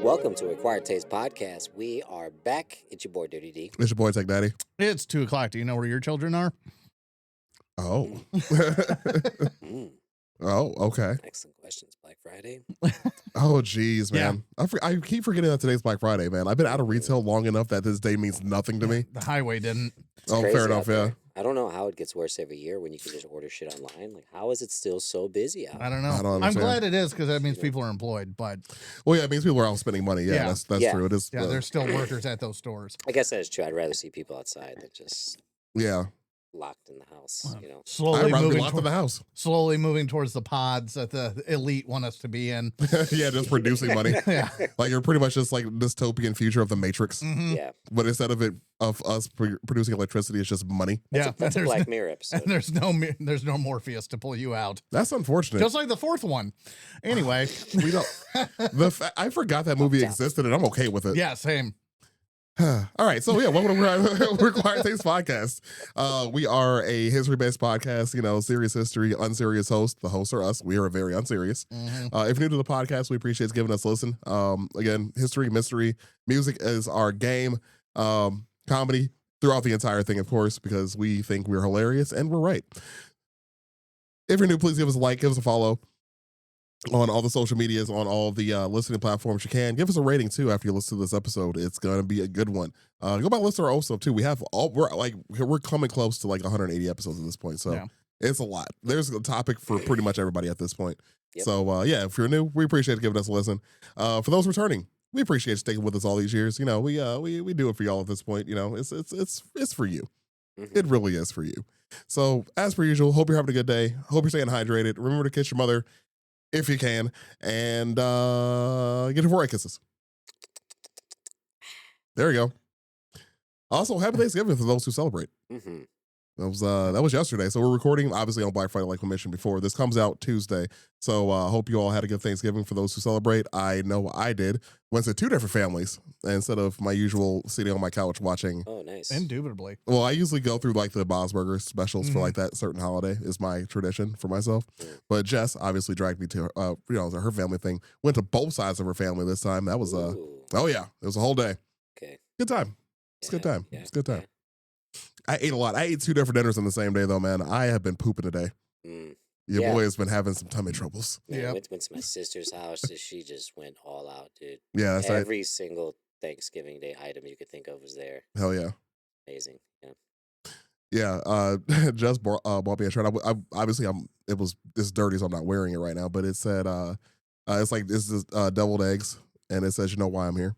Welcome to Acquired Taste Podcast. We are back. It's your boy Dirty D. It's your boy Tech Daddy. It's 2:00. Do you know where your children are? Oh. Mm. Oh, okay. Excellent questions. Black Friday. Oh, geez, man. I keep forgetting that today's Black Friday, man. I've been out of retail long enough that this day means nothing to me. The highway didn't. It's Oh, crazy fair out enough, there. yeah. I don't know how it gets worse every year when you can just order shit online. Like, how is it still so busy out? I don't know. I don't I'm understand. glad it is because that means people are employed. But Well, yeah, it means people are out spending money. Yeah, Yeah. that's Yeah. true. It is. yeah, there's still workers at those stores. I guess that is true. I'd rather see people outside than just Yeah. locked in the house. You know. I'd Slowly rather be moving, locked in the house. slowly moving towards the pods that the elite want us to be in. Yeah, just producing money. Yeah. Like you're pretty much just like dystopian future of the Matrix, Mhm. Yeah. but instead of us producing electricity, it's just money. Yeah. That's a And Black Mirror episode. and there's no Morpheus to pull you out. That's unfortunate. Just like the fourth one. Anyway. we don't. I forgot that movie existed, and I'm okay with it. Yeah, same. All right, so yeah, welcome to Required Taste Podcast. We are a history-based podcast, serious history, unserious host. The hosts are us. We are very unserious. Mhm. If you're new to the podcast, we appreciate giving us a listen. Again, history, mystery, music is our game. Comedy throughout the entire thing, of course, because we think we're hilarious, and we're right. If you're new, please give us a like, give us a follow on all the social medias, on all the listening platforms you can. Give us a rating too after you listen to this episode. It's gonna be a good one. Go back and listen to our old stuff too. We're coming close to like 180 episodes at this point, so Yeah. it's a lot. There's a topic for pretty much everybody at this point. Yep. So yeah, if you're new, we appreciate giving us a listen. For those returning, we appreciate you sticking with us all these years. We do it for y'all at this point. It's for you. Mhm. It really is for you. So as per usual, hope you're having a good day. Hope you're staying hydrated. Remember to kiss your mother if you can, and get your forehead kisses. There you go. Also, happy Thanksgiving for those who celebrate. Mhm. That was yesterday. So we're recording obviously on Black Friday, like we mentioned before. This comes out Tuesday. So hope you all had a good Thanksgiving. For those who celebrate, I know I did. Went to two different families instead of my usual sitting on my couch watching. Oh, nice. Indubitably. Well, I usually go through like the Bob's Burgers specials for like that certain holiday is my tradition for myself. But Jess obviously dragged me to her family thing. Went to both sides of her family this time. That was Ooh, oh yeah, it was a whole day. okay. Good time. It's a good time. Yeah, It's a good time. yeah. I ate a lot. I ate two different dinners on the same day though, man. I have been pooping today. Mm. Your Yeah. boy has been having some tummy troubles. Man, Yep. went to my sister's house. And she just went all out, dude. Yeah, that's right. Every single Thanksgiving Day item you could think of was there. Hell yeah. Amazing. Yeah. Yeah, just bought me a shirt. It was this dirty, so I'm not wearing it right now. But it said, it's like this is deviled eggs, and it says, "You know why I'm here."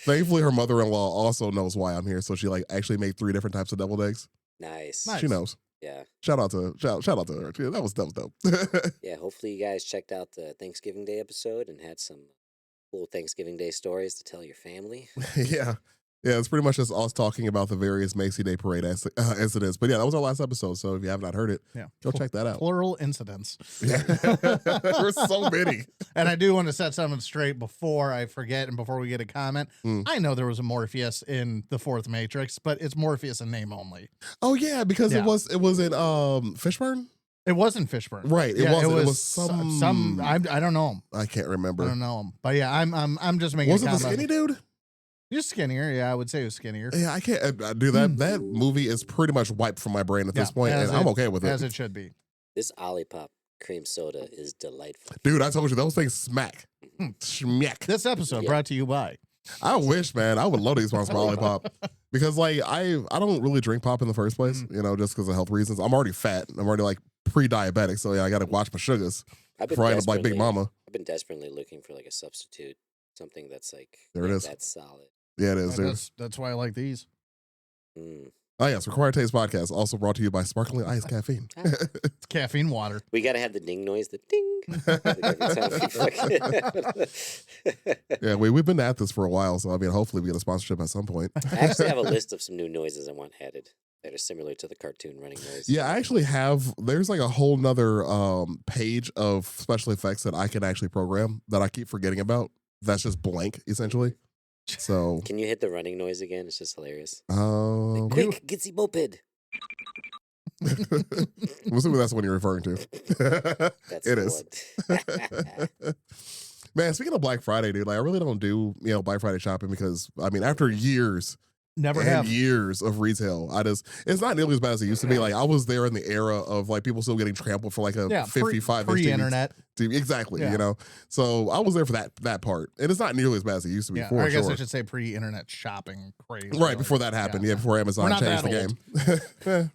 Thankfully, her mother-in-law also knows why I'm here, so she like actually made 3 different types of deviled eggs. Nice. Nice. She knows. Yeah. Shout out to her. Yeah, that was dope. Yeah. Hopefully you guys checked out the Thanksgiving Day episode and had some cool Thanksgiving Day stories to tell your family. Yeah. Yeah, it's pretty much just us talking about the various Macy Day Parade incidents. But yeah, that was our last episode. So if you have not heard it, Yeah. go check that out. Plural incidents. Yeah. There's so many. And I do want to set something straight before I forget and before we get a comment. I know there was a Morpheus in the fourth Matrix, but it's Morpheus in name only. Oh yeah, because Yeah. it was in Fishburne? It wasn't Fishburne. Right. It was some I don't know him. I can't remember. I don't know him. But yeah, I'm just making Was a it the comment. skinny dude? You're skinnier. Yeah, I would say it was skinnier. Yeah, I can't do that. That movie is pretty much wiped from my brain at this point, and I'm okay with As it. it should be. This Olipop cream soda is delightful. Dude, I told you those things smack. Schmack. This episode Yeah. brought to you by. I wish, man. I would love these ones from Lollipop. Because like I don't really drink pop in the first place, just because of health reasons. I'm already fat. I'm already like pre-diabetic, so yeah, I gotta watch my sugars before I end up like Big Mama. I've been desperately looking for like a substitute, something that's like There it is. that's solid. Yeah, it is, dude. That's why I like these. Mm. Oh, yes. Required Taste Podcast, also brought to you by Sparkling Ice Caffeine. It's caffeine water. We got to have the ding noise, the ding. Like every time Yeah, we've been at this for a while, so I mean, hopefully we get a sponsorship at some point. I actually have a list of some new noises I want added that are similar to the cartoon running noise. Yeah, I actually have. There's like a whole nother page of special effects that I can actually program that I keep forgetting about. That's just blank, essentially. So, Can you hit the running noise again? It's just hilarious. like, Quick, get the moped. I'm assuming that's what you're referring to. That's It the is. one. Man, speaking of Black Friday, dude, like I really don't do Black Friday shopping because I mean, after years Never and have. years of retail, it's not nearly as bad as it used to be. Like I was there in the era of like people still getting trampled for like a 55 pre-internet. Exactly, Yeah. So I was there for that part, and it's not nearly as bad as it used to be. Yeah, For I guess sure. I should say pre-internet shopping craze. Right before that happened, yeah, before Amazon We're not changed the game.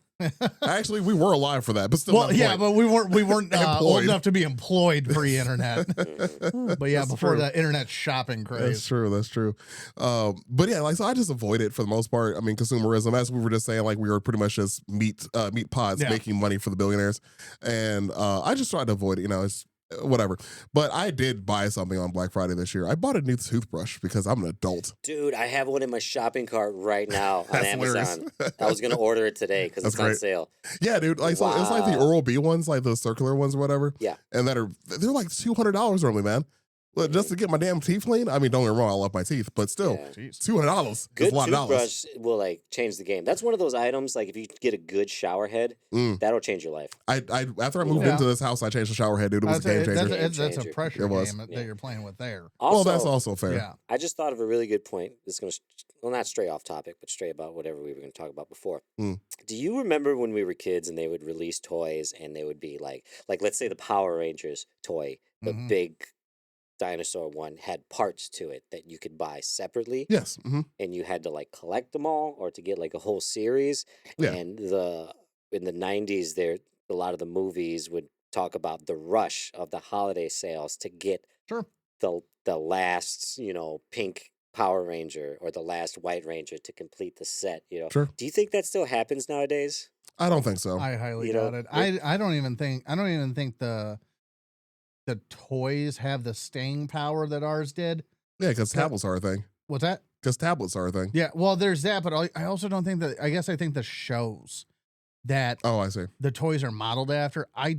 Actually, we were alive for that, but still. Well, yeah, but we weren't old Employed. enough to be employed pre-internet. But yeah, That's before true. the internet shopping That's craze. That's true. But yeah, like so, I just avoid it for the most part. I mean, consumerism, as we were just saying, like we were pretty much just meat pods Yeah. making money for the billionaires, and I just tried to avoid it. It's whatever. But I did buy something on Black Friday this year. I bought a new toothbrush because I'm an adult. Dude, I have one in my shopping cart right now on That's hilarious. Amazon. I was going to order it today because That's it's on great. sale. Yeah, dude. Like so, it's like the Wow. Oral B ones, like the circular ones or whatever. Yeah. And they're like $200 normally, man. But just to get my damn teeth clean. I mean, don't get me wrong, I love my teeth, but still, Yeah. Jeez. $200 is Good a lot of dollars. toothbrush will like change the game. That's one of those items, like if you get a good shower head, Mm. that'll change your life. I after I moved Yeah. into this house, I changed the shower head, dude. It was a game changer. That's a Changer. pressure It was. game Yeah. that you're playing with there. Well, Also, that's also fair. Yeah. I just thought of a really good point. This is going to, well, not stray off topic, but stray about whatever we were going to talk about before. Hmm. Do you remember when we were kids and they would release toys and they would be like let's say the Power Rangers toy, the Mhm. big dinosaur one had parts to it that you could buy separately, Yes. Mm-hmm. and you had to like collect them all or to get like a whole series. Yeah. And in the 90s, there a lot of the movies would talk about the rush of the holiday sales to get Sure. the last, pink Power Ranger or the last White Ranger to complete the set, Sure. Do you think that still happens nowadays? I don't think so. I highly You know, doubt it. I don't even think the toys have the staying power that ours did. Yeah, because tablets are a thing. What's that? Because tablets are a thing. Yeah, well, there's that, but I also don't think that. I guess I think the shows that Oh, I see. the toys are modeled after. I'm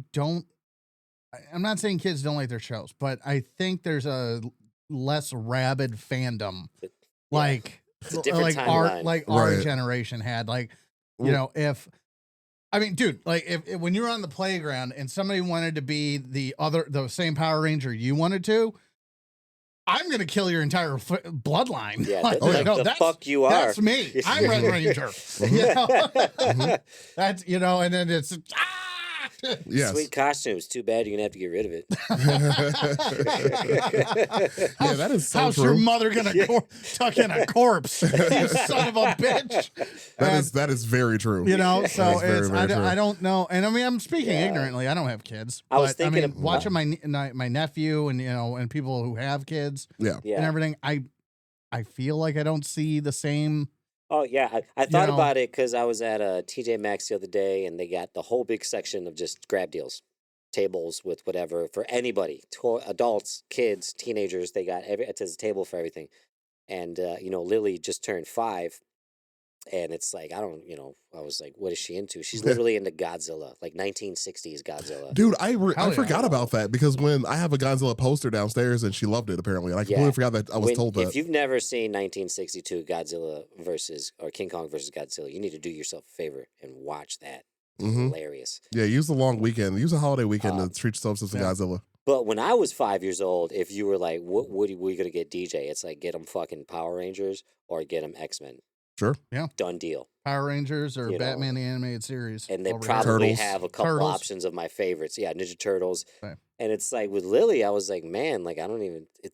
not saying kids don't like their shows, but I think there's a less rabid fandom, Yeah. like It's a different our timeline. our Right. generation had. Like, Ooh. if dude, like if when you were on the playground and somebody wanted to be the same Power Ranger you wanted to, I'm gonna kill your entire bloodline. Yeah, Like, the fuck you are. That's me. I'm Red Ranger. That's and then it's Yes. Sweet costumes. Too bad you're going to have to get rid of it. Yeah, that is so How's true. your mother gonna tuck in a corpse? You son of a bitch. That is very true. So That's very, it's very true. I don't know, and I mean I'm speaking Yeah. ignorantly. I don't have kids. I was but, thinking mean, of- watching my nephew and people who have kids Yeah. Yeah. and everything. I feel like I don't see the same. Oh, yeah. I thought know? about it because I was at a TJ Maxx the other day and they got the whole big section of just grab deals. Tables with whatever for anybody, adults, kids, teenagers. They got it says a table for everything. And, Lily just turned 5. And it's like, I was like, what is she into? She's literally into Godzilla, like 1960s Godzilla. Dude, I yeah. forgot about that because when I have a Godzilla poster downstairs and she loved it apparently, and I completely Yeah. forgot that I was told that. If you've never seen 1962 Godzilla or King Kong versus Godzilla, you need to do yourself a favor and watch that. It's Mhm. hilarious. Yeah, use the long weekend, use a holiday weekend to treat yourself to some yeah. Godzilla. But when I was 5 years old, if you were like, what are we going to get DJ? It's like, get him fucking Power Rangers or get him X-Men. Sure. Done deal. Power Rangers or You know, Batman the animated series. And they over here. probably Turtles. have a couple Turtles. options of my favorites. Yeah, Ninja Turtles. Okay. And it's like with Lily, I was like, man, like,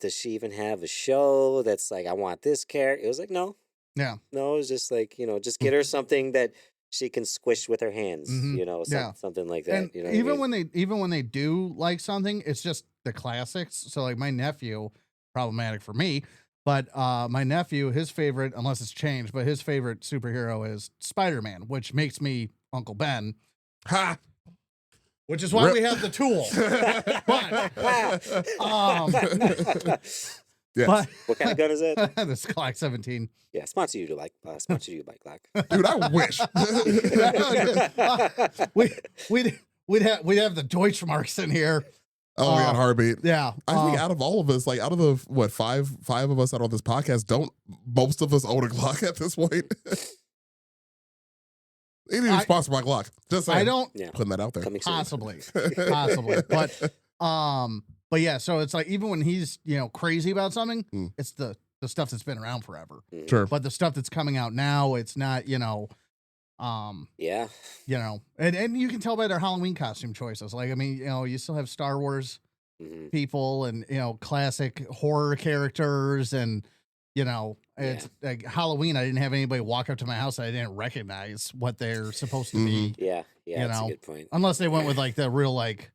does she even have a show that's like, I want this character? It was like, no. Yeah. No, it was just like, just get her something that she can squish with her hands, Mhm. Yeah. something like that. And You know what I mean? even when they do like something, it's just the classics. So like my nephew, problematic for me, But my nephew, his favorite, unless it's changed, but his favorite superhero is Spider-Man, which makes me Uncle Ben. Ha! Which is why Rip. we have the tool. But, Yes. but What kind of gun is it? this Glock 17. Yeah, sponsor you by Glock. Dude, I wish. We'd have the Deutschmarks in here. Oh, we got heartbeat. Yeah. I think out of all of us, like out of the what five of us out on this podcast, don't most of us own a Glock at this point? They need to be sponsored by Glock. Just saying. I don't Yeah. Putting that out there. Coming soon. possibly. But yeah, so it's like even when he's, crazy about something, Mm. it's the stuff that's been around forever. Mhm. Sure. But the stuff that's coming out now, it's not, Yeah. and you can tell by their Halloween costume choices. Like, I mean, you still have Star Wars Mhm. people and, classic horror characters and, it's like Halloween. I didn't have anybody walk up to my house that I didn't recognize what they're supposed to be, Yeah. You That's know, a good point. unless they went with like the real, like,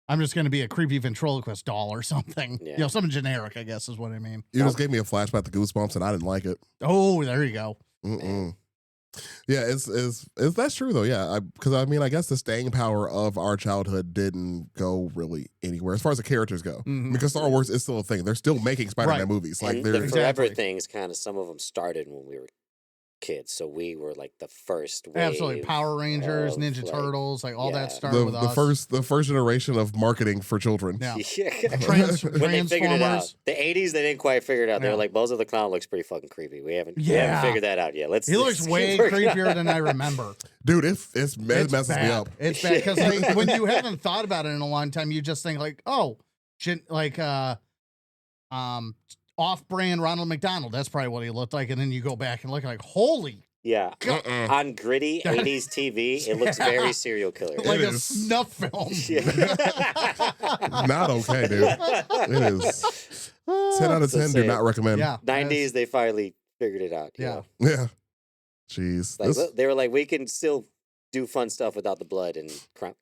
I'm just going to be a creepy ventriloquist doll or something, Yeah. something generic, I guess is what I mean. You just gave me a flashback to Goosebumps, and I didn't like it. Oh, there you go. Mm-mm. Yeah, it's that's true though. Yeah, because I mean, I guess the staying power of our childhood didn't go really anywhere as far as the characters go. Mhm. Because Star Wars is still a thing. They're still making Spider-Man Right. movies. Like And they're the forever Exactly. things, kind of some of them started when we were kids, so we were like the first wave. Absolutely. Power Rangers, of, Ninja like- Turtles, like all that yeah. started with us. the first generation of marketing for children. Yeah. Yeah. When When they figured it out, Transformers. the '80s they didn't quite figure it out. They Yeah. were like, Bozo the Clown looks pretty fucking creepy. We haven't Yeah. figured that out yet. Let's. He looks let's way keep working on creepier it." than I remember. Dude, it messes me bad. up. It's bad because like, when you haven't thought about it in a long time, you just think like, oh, off-brand Ronald McDonald. That's probably what he looked like, and then you go back and look like, holy, Yeah. Uh-uh. On gritty '80s TV, it looks very serial killer. like a is. snuff film. Not okay, dude. It is 10 out of So 10. Do say not recommend. Yeah, '90s, they finally figured it out. Yeah. Yeah. Jeez. Like, This- they were like, we can still do fun stuff without the blood and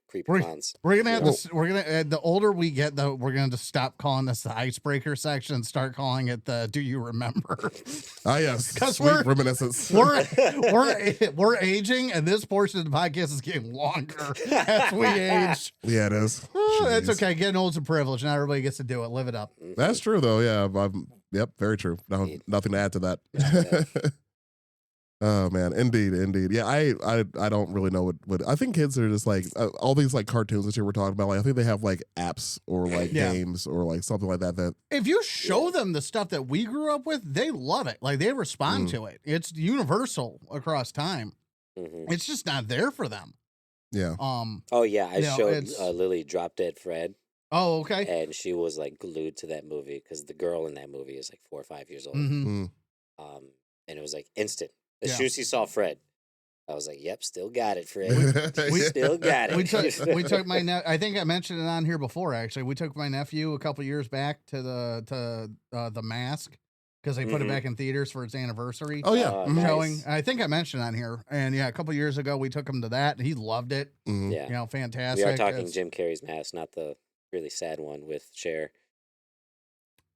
creepy We're- clowns. We're gonna have Well- this. We're gonna the older we get, though, we're gonna just stop calling this the icebreaker section and start calling it the "Do you remember?" yes. 'Cause Sweet we're- reminiscence. we're aging, and this portion of the podcast is getting longer as we age. Yeah, it is. That's Jeez. okay. Getting old's a privilege. Not everybody gets to do it. Live it up. That's true, though. Yeah. Yep. Very true. No, Indeed. nothing to add to that. Oh man, indeed. Yeah, I don't really know what I think kids are just like all these like cartoons that you were talking about. Like I think they have like apps or like Yeah. games or like something like that. That If you show them the stuff that we grew up with, they love it. Like they respond to it. It's universal across time. Mhm. It's just not there for them. yeah. Oh yeah, I You know, showed it's- Lily Drop Dead Fred, Oh, okay. and she was like glued to that movie because the girl in that movie is like 4 or 5 years old. hmm And it was like instant. As Yeah. soon as she saw Fred, I was like, "Yep, still got it, Fred. we- Still got it." We took my I think I mentioned it on here before. Actually, we took my nephew a couple years back to the Mask because they put it Mhm. back in theaters for its anniversary Oh yeah. Oh, Mhm. nice. showing. I think I mentioned on here, and yeah, a couple years ago we took him to that, and he loved it. Mhm. Yeah, Fantastic. we are talking It's- Jim Carrey's Mask, not the really sad one with Cher.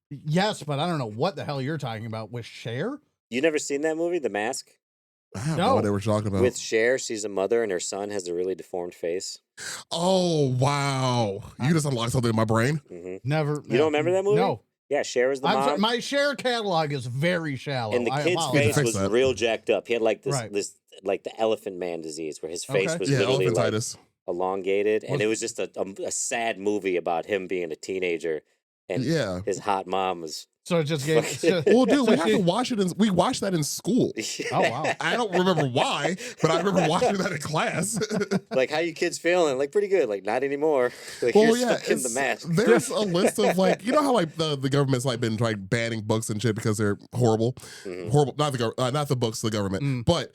Yes, but I don't know what the hell you're talking about with Cher. You never seen that movie, The Mask? I have No. no idea what you're talking about. With Cher, she's a mother, and her son has a really deformed face. Oh wow! You just unlocked something in my brain. Hmm Never. You don't remember that movie? No. Yeah, Cher is the I'm mom. sorry, my Cher catalog is very shallow. And the I kid's apologize. face Fix was that. real jacked up. He had like this, Right. this like the elephant man disease, where his face Okay. was Yeah, literally like elephantitis. elongated, and Was- it was just a sad movie about him being a teenager, and Yeah. his hot mom was. So it just gave. Well, dude, we so have to watch it. We watched that in school. Oh wow. I don't remember why, but I remember watching that in class. Like, how you kids feeling? Like, pretty good. Like, not anymore. Like, Well, you're yeah, stuck in the mask. there's a list of like, you know how like the government's like been like banning books and shit because they're horrible, Mhm. horrible. Not the books, the government, Mm. but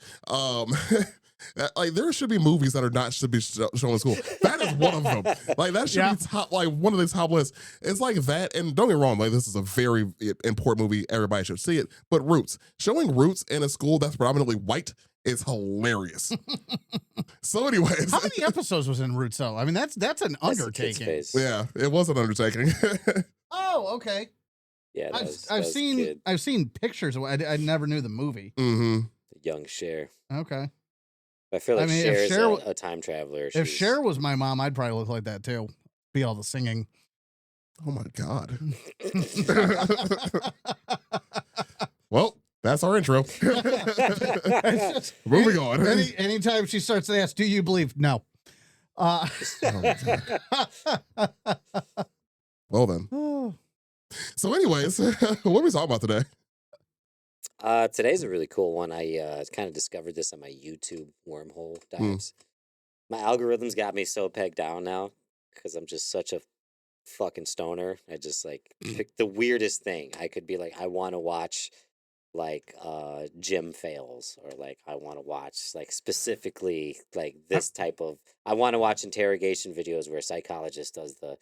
like there should be movies that are not should be shown in school. That is one of them. Like that should Yeah. be top, like one of the top lists. It's like that, and don't get me wrong, like this is a very important movie. Everybody should see it. But Roots, showing Roots in a school that's predominantly white is hilarious. So, anyways, How many episodes was in Roots though? I mean, that's an That's the kid's undertaking. face. yeah, it was an undertaking. Oh, okay. Yeah, that was I've a seen kid, I've seen pictures. I never knew the movie. Mm-hmm. young Cher. Okay. I feel I like mean, if Cher's Cher a time traveler. if She's Cher was my mom, I'd probably look like that too. Be all the singing. Oh my god. Well, that's our intro. Moving on. Anytime she starts to ask, "Do you believe?" No. Oh my God. Well then. So, anyways, what are we talking about today? Today's a really cool one. I kind of discovered this on my YouTube wormhole dives. My algorithms got me so pegged down now because I'm just such a fucking stoner. I just like pick the weirdest thing. I could be like, I want to watch like gym fails, or like I want to watch like specifically like this type of. I want to watch interrogation videos where a psychologist does the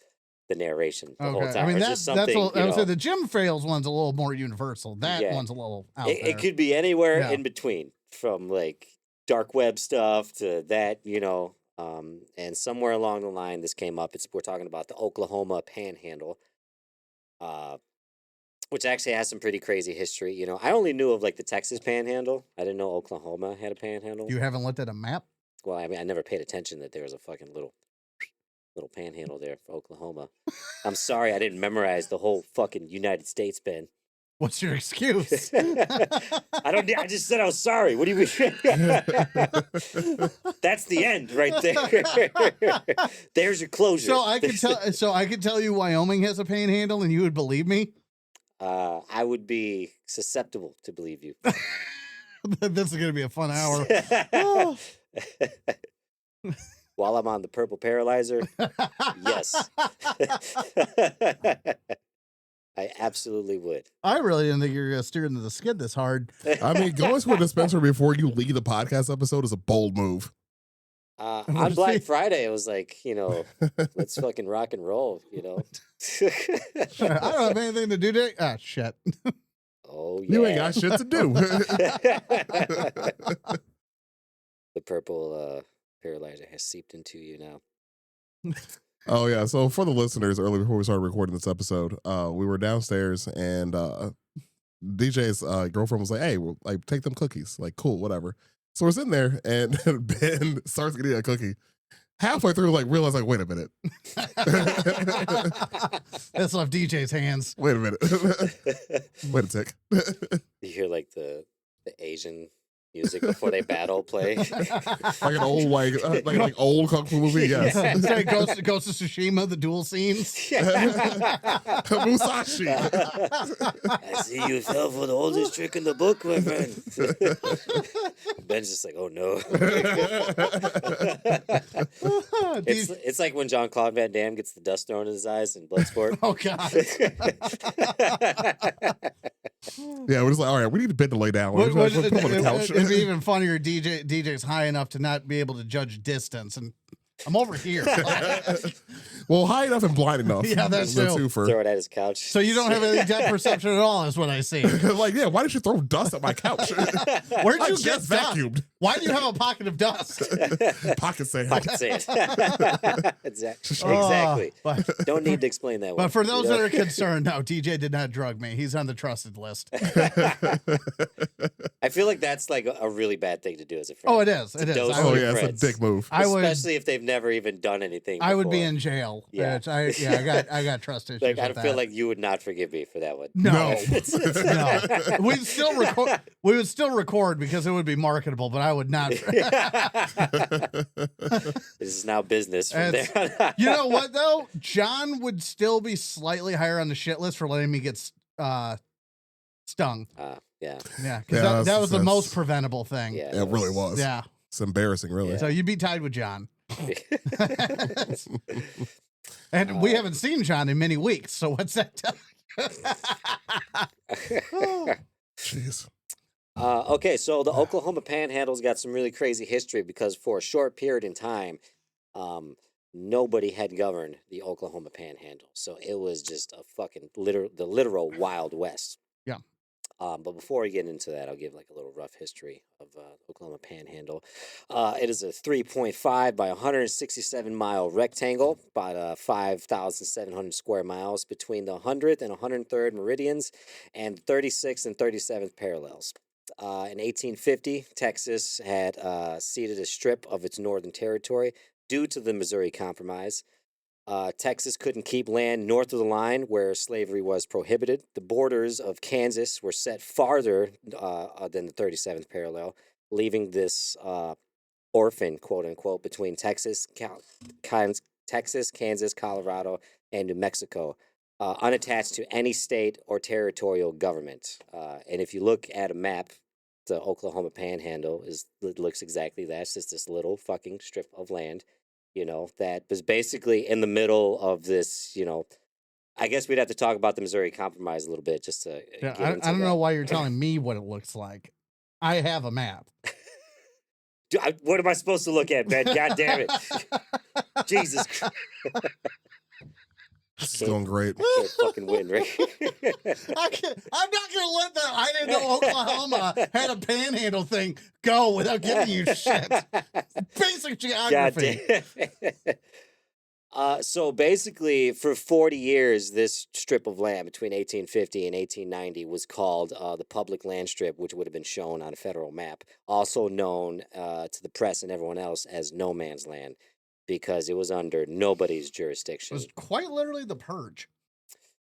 narration the whole Okay. time. I mean, or that's just something. I would say the Jim Fails one's a little more universal. That Yeah. one's a little out It, there. it could be anywhere Yeah. in between, from like dark web stuff to that, and somewhere along the line this came up. We're talking about the Oklahoma Panhandle, which actually has some pretty crazy history. I only knew of like the Texas Panhandle. I didn't know Oklahoma had a panhandle. You haven't looked at a map? Well, I mean, I never paid attention that there was a fucking little panhandle there for Oklahoma. I'm sorry, I didn't memorize the whole fucking United States, Ben. What's your excuse? I just said I was sorry. What do you mean? That's the end right there. There's your closure. So I could tell you Wyoming has a panhandle and you would believe me? I would be susceptible to believe you. This is going to be a fun hour. Oh. While I'm on the purple paralyzer, yes. I absolutely would. I really didn't think you were going to steer into the skid this hard. I mean, going to a dispensary before you leave the podcast episode is a bold move. On Black Friday, it was like, let's fucking rock and roll, I don't have anything to do today. Ah, shit. Oh, yeah. You ain't got shit to do. The purple paralyzer has seeped into you now. Oh yeah. So for the listeners, earlier before we started recording this episode, we were downstairs and DJ's girlfriend was like, "Hey, well, like take them cookies." Like, cool, whatever. So we're sitting there, and Ben starts getting a cookie. Halfway through, like realize, like, wait a minute. That's left DJ's hands. Wait a minute. Wait a tick. You hear like the Asian music before they battle play. Like an old like old kung fu movie. Yes. It's like Ghost of Tsushima, the duel scenes. Musashi. I see you fell for the oldest trick in the book, my friend. Ben's just like, oh no. It's like when Jean-Claude Van Damme gets the dust thrown in his eyes in Bloodsport. Oh god. Yeah, we're just like, all right, we need Ben to lay down. What, Put him on the couch. it'd be even funnier. DJ's high enough to not be able to judge distance, and I'm over here. Well, high enough and blind enough. Yeah, that's the true. twofer. Throw it at his couch. So you don't have any depth perception at all, is what I see. Like, yeah, why did you throw dust at my couch? Where'd I you just get dust? vacuumed. Why do you have a pocket of dust? Pocket sand. Pocket sand. Exactly. But, Don't need to explain that one. but for those that are concerned, no, DJ did not drug me. He's on the trusted list. I feel like that's like a really bad thing to do as a friend. Oh, it is. It is. dose I Oh would, yeah, it's a friends. dick move. I would. Especially if they've never even done anything. I would be before. in jail. Yeah. I got trust issues. Like I with feel that. like you would not forgive me for that one. No. No. We'd still record. We would still record because it would be marketable, but I would not. This is now business from there. It's- You know what though? John would still be slightly higher on the shit list for letting me get stung. Yeah. Yeah, because Yeah, that was the that's- most preventable thing. Yeah. It really was. Yeah. It's embarrassing, really. Yeah. So you'd be tied with John. And we haven't seen John in many weeks. So what's that tell you? Jeez. Okay, so the Oklahoma Panhandle's got some really crazy history because for a short period in time, nobody had governed the Oklahoma Panhandle. So it was just a fucking literal Wild West. Yeah. But before we get into that, I'll give like a little rough history of Oklahoma Panhandle. It is a 3.5 by 167 mile rectangle, about 5,700 square miles between the 100th and 103rd meridians and 36th and 37th parallels. In 1850, Texas had ceded a strip of its northern territory due to the Missouri Compromise. Texas couldn't keep land north of the line where slavery was prohibited. The borders of Kansas were set farther than the 37th parallel, leaving this orphan, quote unquote, between Texas, Kansas, Colorado, and New Mexico, unattached to any state or territorial government. And if you look at a map, the Oklahoma Panhandle it looks exactly that. It's just this little fucking strip of land, that was basically in the middle of this, I guess we'd have to talk about the Missouri Compromise a little bit just to Yeah, get I into don't that. know why you're telling me what it looks like. I have a map. What am I supposed to look at, man? God damn it. Jesus Christ. This is going great. I can't fucking win, right? I'm not gonna let that. I didn't know Oklahoma had a panhandle thing go without giving you shit. Basic geography. God damn. So basically, for 40 years, this strip of land between 1850 and 1890 was called the Public Land Strip, which would have been shown on a federal map, also known to the press and everyone else as No Man's Land, because it was under nobody's It jurisdiction. was quite literally the purge,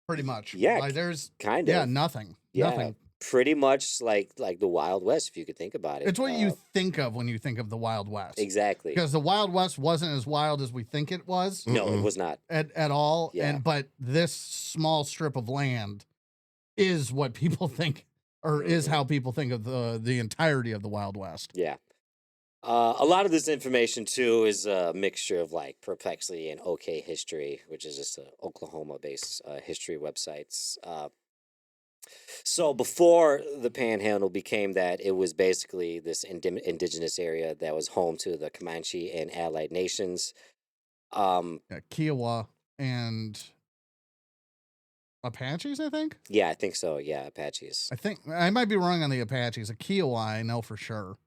pretty much. Yeah, like there's kind of. yeah, nothing. Yeah, Nothing. pretty much like the Wild West, if you could think about it. It's what you think of when you think of the Wild West. Exactly. Because the Wild West wasn't as wild as we think it was. No, it was not. At all. Yeah. But this small strip of land is what people think, or is how people think of the entirety of the Wild West. Yeah. A lot of this information too is a mixture of like Perplexity and OK History, which is just Oklahoma-based history websites. So before the Panhandle became that, it was basically this indigenous area that was home to the Comanche and allied nations. Yeah, Kiowa and Apaches, I think. Yeah, I think so. Yeah, Apaches. I think I might be wrong on the Apaches. A Kiowa, I know for sure.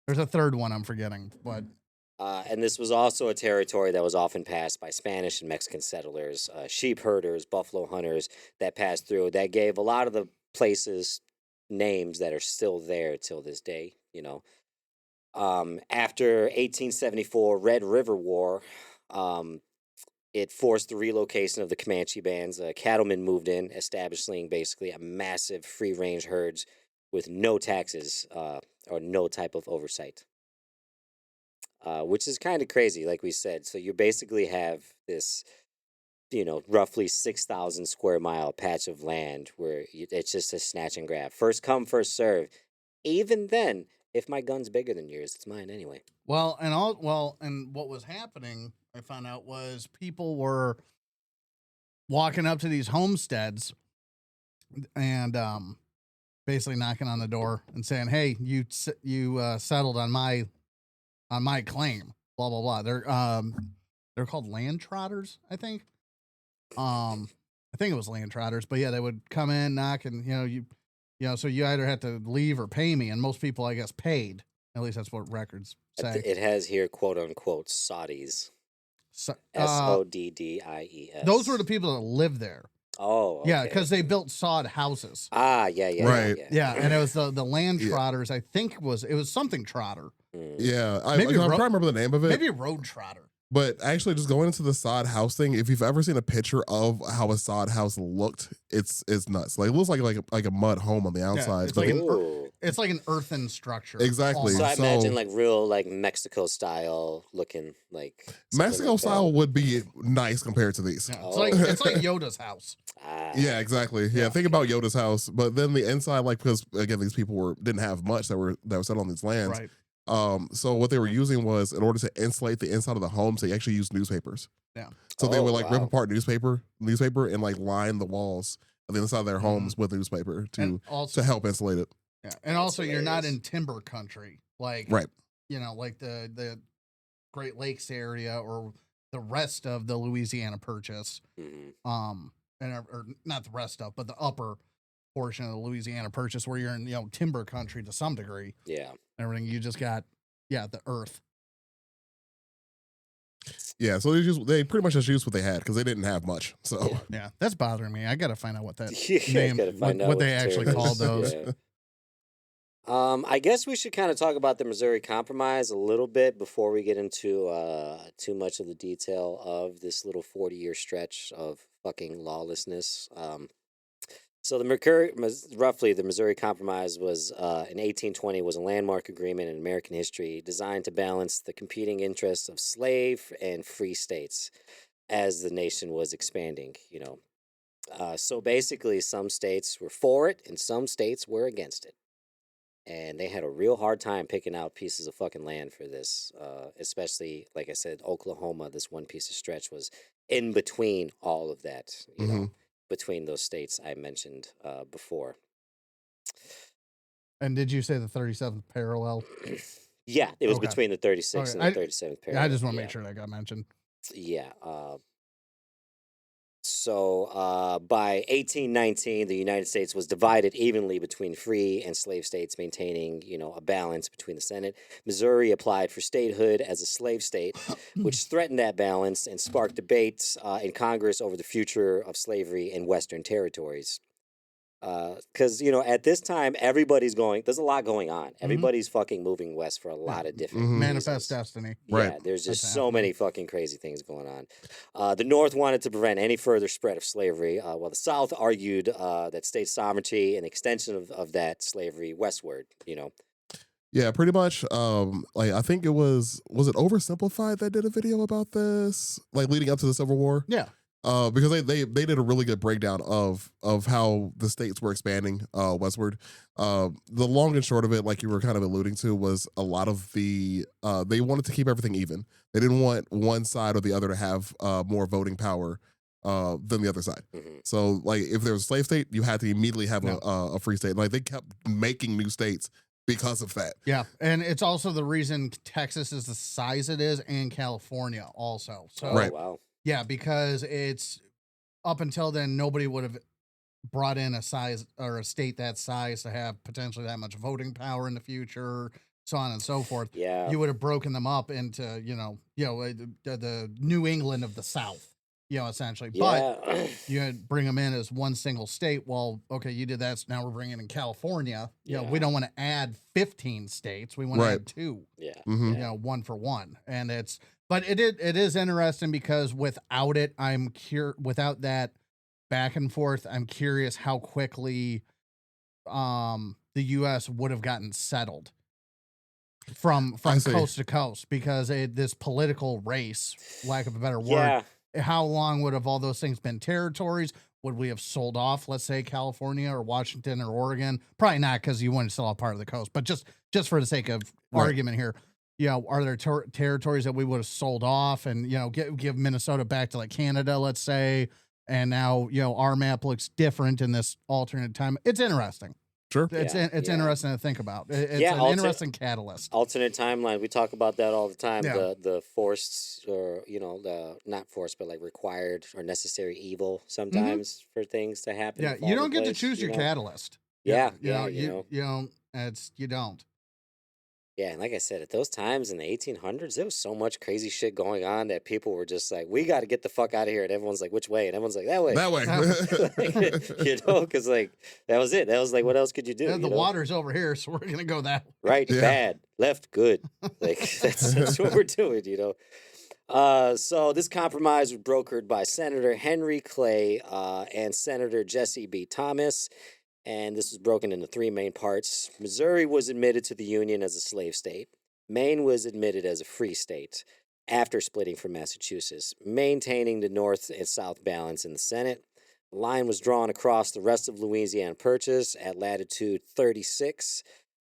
There's a third one I'm forgetting, but And this was also a territory that was often passed by Spanish and Mexican settlers, sheep herders, buffalo hunters that passed through. That gave a lot of the places names that are still there till this day, After 1874 Red River War, it forced the relocation of the Comanche bands. Cattlemen moved in, establishing basically a massive free-range herds with no taxes or no type of oversight. Which is kind of crazy, like we said. So you basically have this, roughly 6,000 square mile patch of land where it's just a snatch and grab. First come, first serve. Even then, if my gun's bigger than yours, it's mine anyway. And what was happening, I found out, was people were walking up to these homesteads and basically knocking on the door and saying, "Hey, you settled on my claim." Blah blah blah. They're called land trotters, I think. I think it was land trotters, but yeah, they would come in, knock, and so you either had to leave or pay me, and most people, I guess, paid. At least that's what records say. It has here, quote unquote, Saudis. So, Soddies. those were the people that lived there. Oh, okay. Yeah, because they built sod houses. Yeah. Right. Yeah, and it was the land trotters. I think it was something trotter. Yeah, I'm Maybe trying to remember the name of it. Maybe road trotter. But actually, just going into the sod house thing, if you've ever seen a picture of how a sod house looked, it's nuts. Like it looks like a mud home on the outside. it's but like it's like an earthen structure. Exactly. So I So- imagine like real like Mexico style looking like something Mexico like style would be nice compared to these. Yeah, Oh. it's like Yoda's house. Yeah, exactly. Yeah, think about Yoda's house, but then the inside, like because again, these people didn't have much that were settled on these lands. Right. So what they were using was, in order to insulate the inside of the homes, they actually used newspapers. Yeah. So they Oh, would like rip wow. apart newspaper and like line the walls of the inside of their homes with newspaper And to also, help insulate it. yeah, and also you're not hilarious. in timber country, like Right. like the Great Lakes area or the rest of the Louisiana Purchase. Mhm. Or not the rest of, but the upper portion of the Louisiana Purchase where you're in, timber country to some degree. Yeah. Everything you just got, the earth. Yeah, so they pretty much just used what they had because they didn't have much. So Yeah, that's bothering me. I got to find out what that You name, gotta find out what they the actually term called is. those. Yeah. I guess we should kind of talk about the Missouri Compromise a little bit before we get into too much of the detail of this little 40-year stretch of fucking lawlessness. So the Missouri Compromise was in 1820 was a landmark agreement in American history designed to balance the competing interests of slave and free states as the nation was expanding. So basically, some states were for it and some states were against it. And they had a real hard time picking out pieces of fucking land for this, especially, like I said, Oklahoma. This one piece of stretch was in between all of that, between those states I mentioned before. And did you say the 37th parallel? Yeah, it was Okay. between the 36th Okay. and the 37th parallel. I just want to make sure that got mentioned. Yeah. So by 1819, the United States was divided evenly between free and slave states, maintaining, a balance between the Senate. Missouri applied for statehood as a slave state, which threatened that balance and sparked debates in Congress over the future of slavery in Western territories. Because, at this time, there's a lot going on. Everybody's fucking moving west for a lot of different Manifest reasons. destiny. Yeah, Right. there's just That's so happening. many fucking crazy things going on. The North wanted to prevent any further spread of slavery, while the South argued that state sovereignty and extension of that slavery westward, yeah, pretty much. Like I think it was it Oversimplified that did a video about this, like leading up to the Civil War. Yeah. Because they did a really good breakdown of how the states were expanding westward. The long and short of it, like you were kind of alluding to, was a lot of the they wanted to keep everything even. They didn't want one side or the other to have more voting power than the other side. Mhm. So like if there was a slave state, you had to immediately have Yeah. a free state. Like they kept making new states because of that. Yeah. And it's also the reason Texas is the size it is and California also. So, Right. Wow. yeah, because it's up until then, nobody would have brought in a size or a state that size to have potentially that much voting power in the future, so on and so forth. Yeah. You would have broken them up into, the New England of the South, essentially. But Yeah. you bring them in as one single state. Well, okay, you did that. So now we're bringing in California. We Yeah. don't want to add 15 states. We want to Right. add 2. Yeah. Mhm. Yeah. One for one. And but it is interesting because without it, without that back and forth, I'm curious how quickly the US would have gotten settled from I see. coast to coast, because this political race, lack of a better word, Yeah. how long would have all those things been territories? Would we have sold off, let's say, California or Washington or Oregon? Probably not, because you wouldn't sell off part of the coast. But just for the sake of Right. argument here, are there territories that we would have sold off and, give Minnesota back to like Canada, let's say, and now, our map looks different in this alternate time. It's interesting. Sure. It's Yeah, interesting to think about. It's Yeah, an interesting catalyst. Alternate timeline. We talk about that all the time. Yeah. The forced, or the not forced, but like required or necessary evil sometimes for things to happen. Yeah, and fall you into don't get to place, choose your catalyst. Yeah, You know, yeah, you don't. Yeah, and like I said, at those times in the 1800s, there was so much crazy shit going on that people were just like, "We got to get the fuck out of here," and everyone's like, "Which way?" And everyone's like, "That way." That way. Because like that was it. That was like, what else could you do? The water's over here, so we're gonna go that way. Right, Yeah. bad, left, good. Like that's what we're doing, So this compromise was brokered by Senator Henry Clay and Senator Jesse B. Thomas, and this was broken into 3 main parts. Missouri was admitted to the Union as a slave state. Maine was admitted as a free state after splitting from Massachusetts, maintaining the North and South balance in the Senate. The line was drawn across the rest of Louisiana Purchase at latitude 36.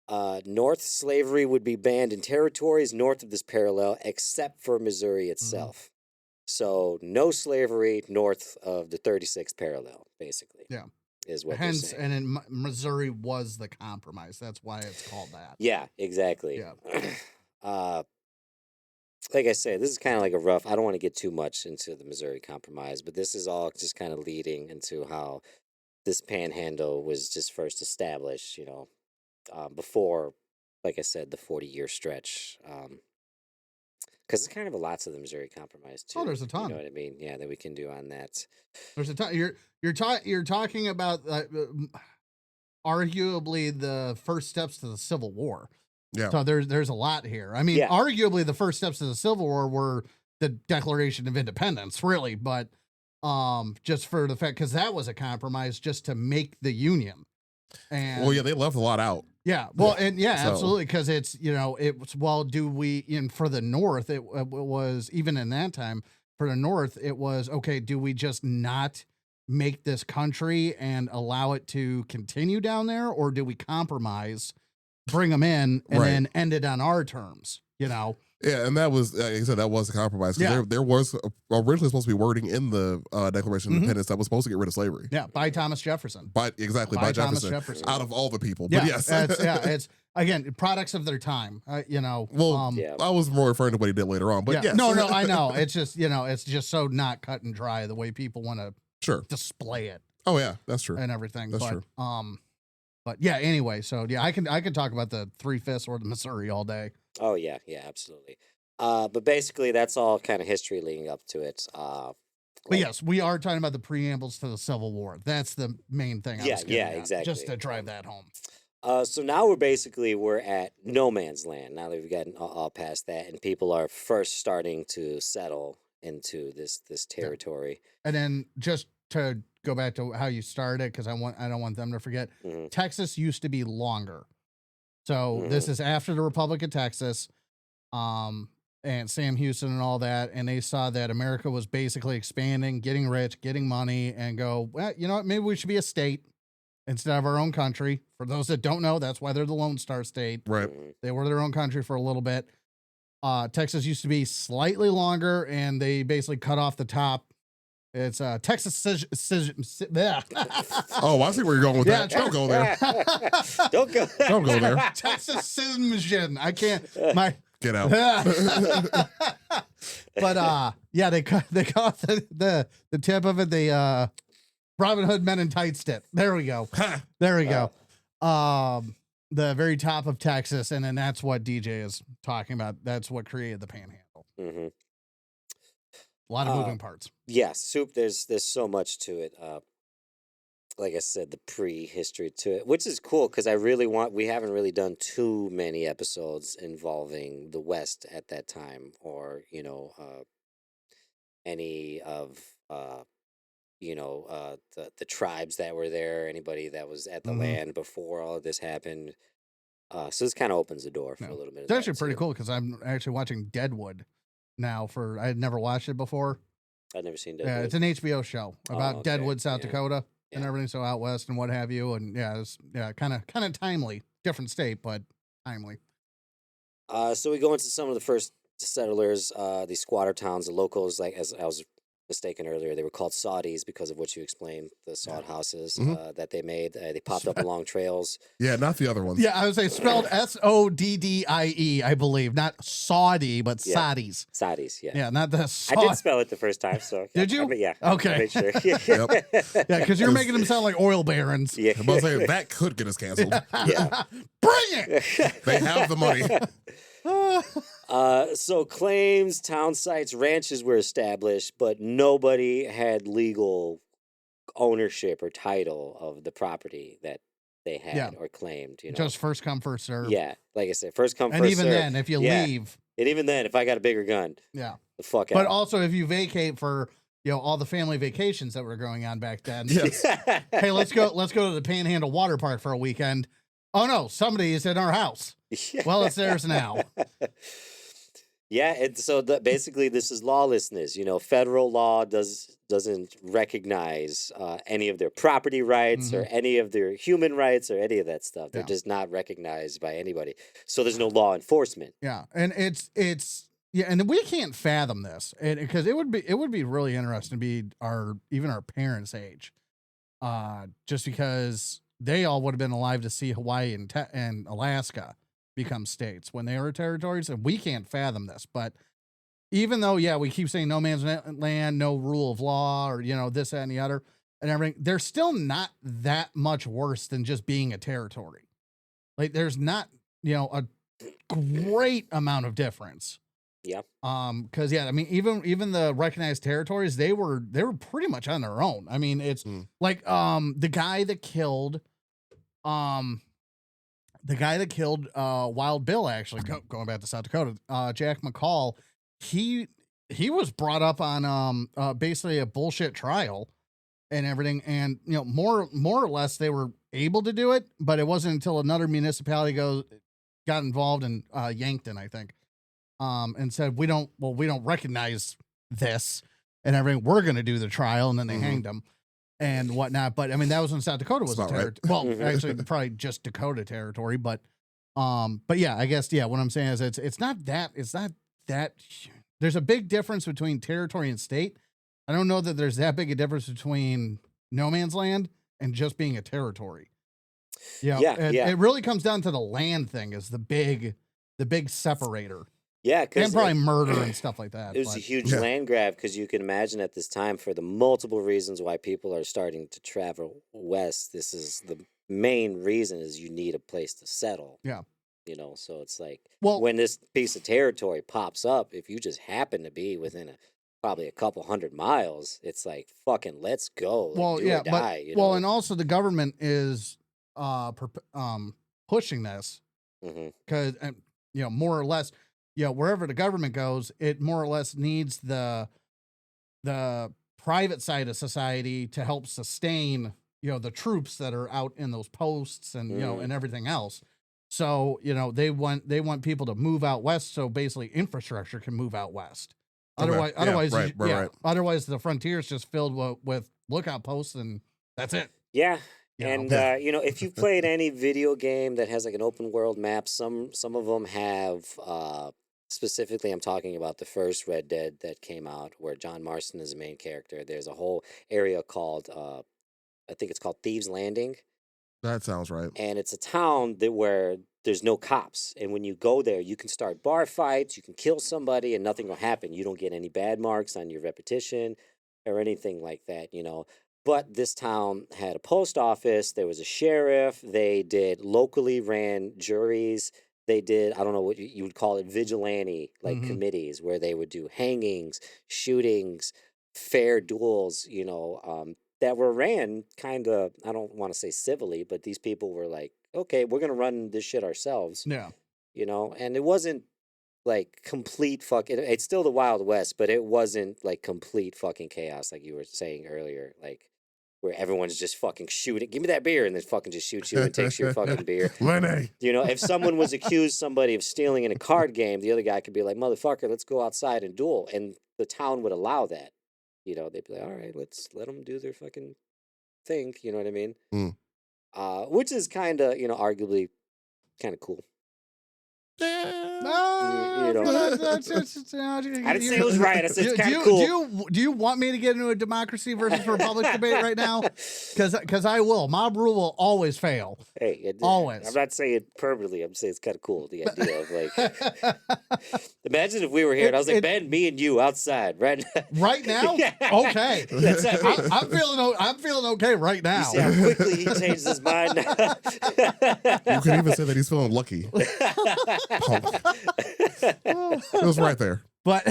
North, slavery would be banned in territories north of this parallel, except for Missouri itself. So no slavery north of the 36th parallel, basically. Yeah. Is what Hence, they're saying. and in Missouri was the compromise. That's why it's called that. Yeah, exactly. Yeah. Like I said, this is kind of like a rough. I don't want to get too much into the Missouri Compromise, but this is all just kind of leading into how this panhandle was just first established, before, like I said, the 40-year stretch. Because it's kind of a lot to the Missouri Compromise too. Oh, there's a You ton. know what I mean? Yeah, that we can do on that. There's a ton. You're talking about arguably the first steps to the Civil War. Yeah. So there's a lot here. I mean, Yeah. arguably the first steps to the Civil War were the Declaration of Independence, really, but just for the fact, because that was a compromise just to make the Union. And Well, yeah, they left a lot out. yeah, well, and yeah, So- absolutely, because it's it's do we for the North it was, even in that time for the North it was okay, do we just not make this country and allow it to continue down there, or do we compromise, bring them in, and Right. then end it on our terms? Yeah, and that was, like I said, that was a compromise. 'Cause Yeah. there was originally supposed to be wording in the Declaration of Mhm. Independence that was supposed to get rid of slavery. Yeah, by Thomas Jefferson. By Thomas Jefferson. Out of all the people. But Yeah, yes. it's again products of their time. Well, Yeah. I was more referring to what he did later on. But yeah. yes. No, I know. It's just it's just so not cut and dry the way people want to Sure. display it Oh, yeah, that's true. and everything. That's but, true. But yeah, anyway, so yeah, I can talk about the 3/5 or the Missouri all day. Oh yeah, yeah, absolutely. But basically, that's all kind of history leading up to it. But Like- yes, we are talking about the preambles to the Civil War. That's the main thing. I Yeah, was getting yeah, at, exactly. Just to drive that home. So now we're at no man's land. Now that we've gotten all past that, and people are first starting to settle into this territory. And then just to go back to how you started, because I don't want them to forget. Mhm. Texas used to be longer. So this is after the Republic of Texas, and Sam Houston and all that, and they saw that America was basically expanding, getting rich, getting money, and go, well, you know what, maybe we should be a state instead of our own country. For those that don't know, that's why they're the Lone Star State. Right. Mhm. They were their own country for a little bit. Texas used to be slightly longer, and they basically cut off the top. It's Texas. Yeah. Oh, I see where you're going with Yeah, that. Don't go there. Don't go. Don't go there. Texas Scissor. I can't. My. Get out. But yeah, they cut off the tip of it. They Robin Hood Men in Tights it. There we go. There we go. The very top of Texas, and then that's what DJ is talking about. That's what created the Panhandle. Mhm. A lot of moving parts. Yeah, soup. There's so much to it. Like I said, the prehistory to it, which is cool because we haven't really done too many episodes involving the West at that time, or any of the tribes that were there, anybody that was at the Mhm. land before all of this happened. So this kind of opens the door for Yeah. a little bit. It's actually pretty cool because I'm actually watching Deadwood now. I had never watched it before. I've never seen Yeah, Deadwood. it's an HBO show about okay. Deadwood, South Yeah. Dakota, and Yeah. everything. So out west and what have you. And yeah, it's kind of timely. Different state, but timely. So we go into some of the first settlers, these squatter towns, the locals, like as I was mistaken earlier, they were called Saudis because of what you explained, the sod houses that they made. They popped up along trails. Yeah, not the other ones. Yeah, I would say spelled Soddie, I believe, not Saudi, but Yeah. Saudis. Saudis, yeah. Yeah, not the I Saud. did spell it the first time, so Did you? yeah. Okay. I made sure. Yeah, because you're making them sound like oil barons. Yeah. I'm about to say, that could get us canceled. Yeah. Bring it. They have the money. So claims, town sites, ranches were established, but nobody had legal ownership or title of the property that they had Yeah. or claimed. Just first come, first serve. yeah, like I said, first come, And first even serve. then, if you Yeah. leave, And even then, if I got a bigger gun, yeah. the fuck But out. also, if you vacate for all the family vacations that were going on back then. Yes. Hey, let's go to the Panhandle Water Park for a weekend. Oh no, somebody is in our house. Well, it's theirs now. Yeah, and so basically this is lawlessness. Federal law doesn't recognize any of their property rights or any of their human rights or any of that stuff. They're Yeah. just not recognized by anybody. So there's no law enforcement. Yeah, and it's and we can't fathom this, because it would be really interesting to be even our parents' age, just because they all would have been alive to see Hawaii and Alaska become states when they were territories, and we can't fathom this. But even though, we keep saying no man's land, no rule of law, or this, that, and the other, and everything, they're still not that much worse than just being a territory. Like there's not, a great amount of difference. Yeah. Because I mean, even the recognized territories, they were pretty much on their own. I mean, it's like the guy that killed Wild Bill, actually going back to South Dakota, Jack McCall, he was brought up on basically a bullshit trial and everything, and more or less they were able to do it, but it wasn't until another municipality got involved in Yankton, I think, and said we don't recognize this and everything. We're going to do the trial, and then they hanged him and whatnot. But I mean, that was when South Dakota was a territory. Right. Well, actually, probably just Dakota territory, but yeah, I guess what I'm saying is it's not that there's a big difference between territory and state. I don't know that there's that big a difference between no man's land and just being a territory. It really comes down to the land thing is the big separator. Yeah, and probably murder and stuff like that. It was a huge land grab because you can imagine at this time, for the multiple reasons why people are starting to travel west, this is the main reason is you need a place to settle. Yeah. So it's like, when this piece of territory pops up, if you just happen to be within probably a couple 100 miles, it's like, fucking let's go. Like, do or die, and also the government is pushing this because more or less, wherever the government goes, it more or less needs the private side of society to help sustain the troops that are out in those posts and and everything else. So they want people to move out west, so basically infrastructure can move out west. Otherwise, otherwise the frontier is just filled with lookout posts, and that's it. Yeah. And if you've played any video game that has like an open world map, some of them have specifically, I'm talking about the first Red Dead that came out where John Marston is the main character. There's a whole area called I think it's called Thieves Landing. That sounds right. And it's a town where there's no cops. And when you go there, you can start bar fights, you can kill somebody, and nothing will happen. You don't get any bad marks on your repetition or anything like that, But this town had a post office, there was a sheriff, they did locally ran juries, they did, I don't know what you would call it, vigilante, like committees, where they would do hangings, shootings, fair duels, that were ran kind of, I don't want to say civilly, but these people were like, okay, we're going to run this shit ourselves. Yeah. And it wasn't like complete it's still the Wild West, but it wasn't like complete fucking chaos like you were saying earlier, like where everyone's just fucking shooting, give me that beer, and then fucking just shoots you and takes your fucking beer. Lenny. If someone was accused somebody of stealing in a card game, the other guy could be like, motherfucker, let's go outside and duel. And the town would allow that. They'd be like, all right, let's let them do their fucking thing. You know what I mean? Which is kind of, arguably kind of cool. I didn't say it was right. I said it's kind of cool. Do you want me to get into a democracy versus republic debate right now? Because I will. Mob rule will always fail. Hey, always. I'm not saying it permanently. I'm saying it's kind of cool. The idea of like, imagine if we were here and I was like, Ben, me and you outside right now. Right now? Yeah. Okay. I'm feeling okay right now. You see how quickly he changed his mind. You can even say that he's feeling lucky. It was right there. But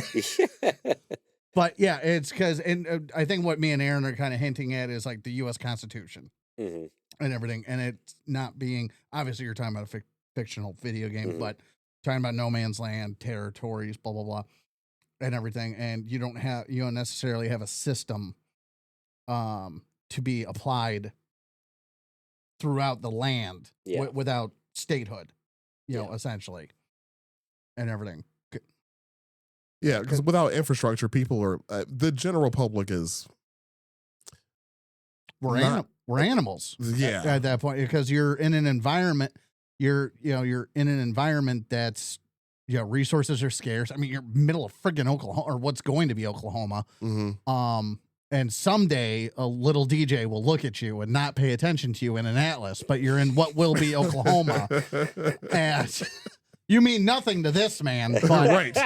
yeah, it's because, and I think what me and Aaron are kind of hinting at is like the U.S. Constitution and everything, and it's not being, obviously you're talking about a fictional video game, but talking about no man's land, territories, blah blah blah, and everything, and you don't necessarily have a system to be applied throughout the land without statehood, essentially. And everything. Yeah, because without infrastructure, people are the general public is we're animals. Yeah, at that point, because you're in an environment. You're in an environment that's resources are scarce. I mean, you're middle of friggin' Oklahoma, or what's going to be Oklahoma. And someday a little DJ will look at you and not pay attention to you in an atlas, but you're in what will be Oklahoma, and You mean nothing to this man, but Right.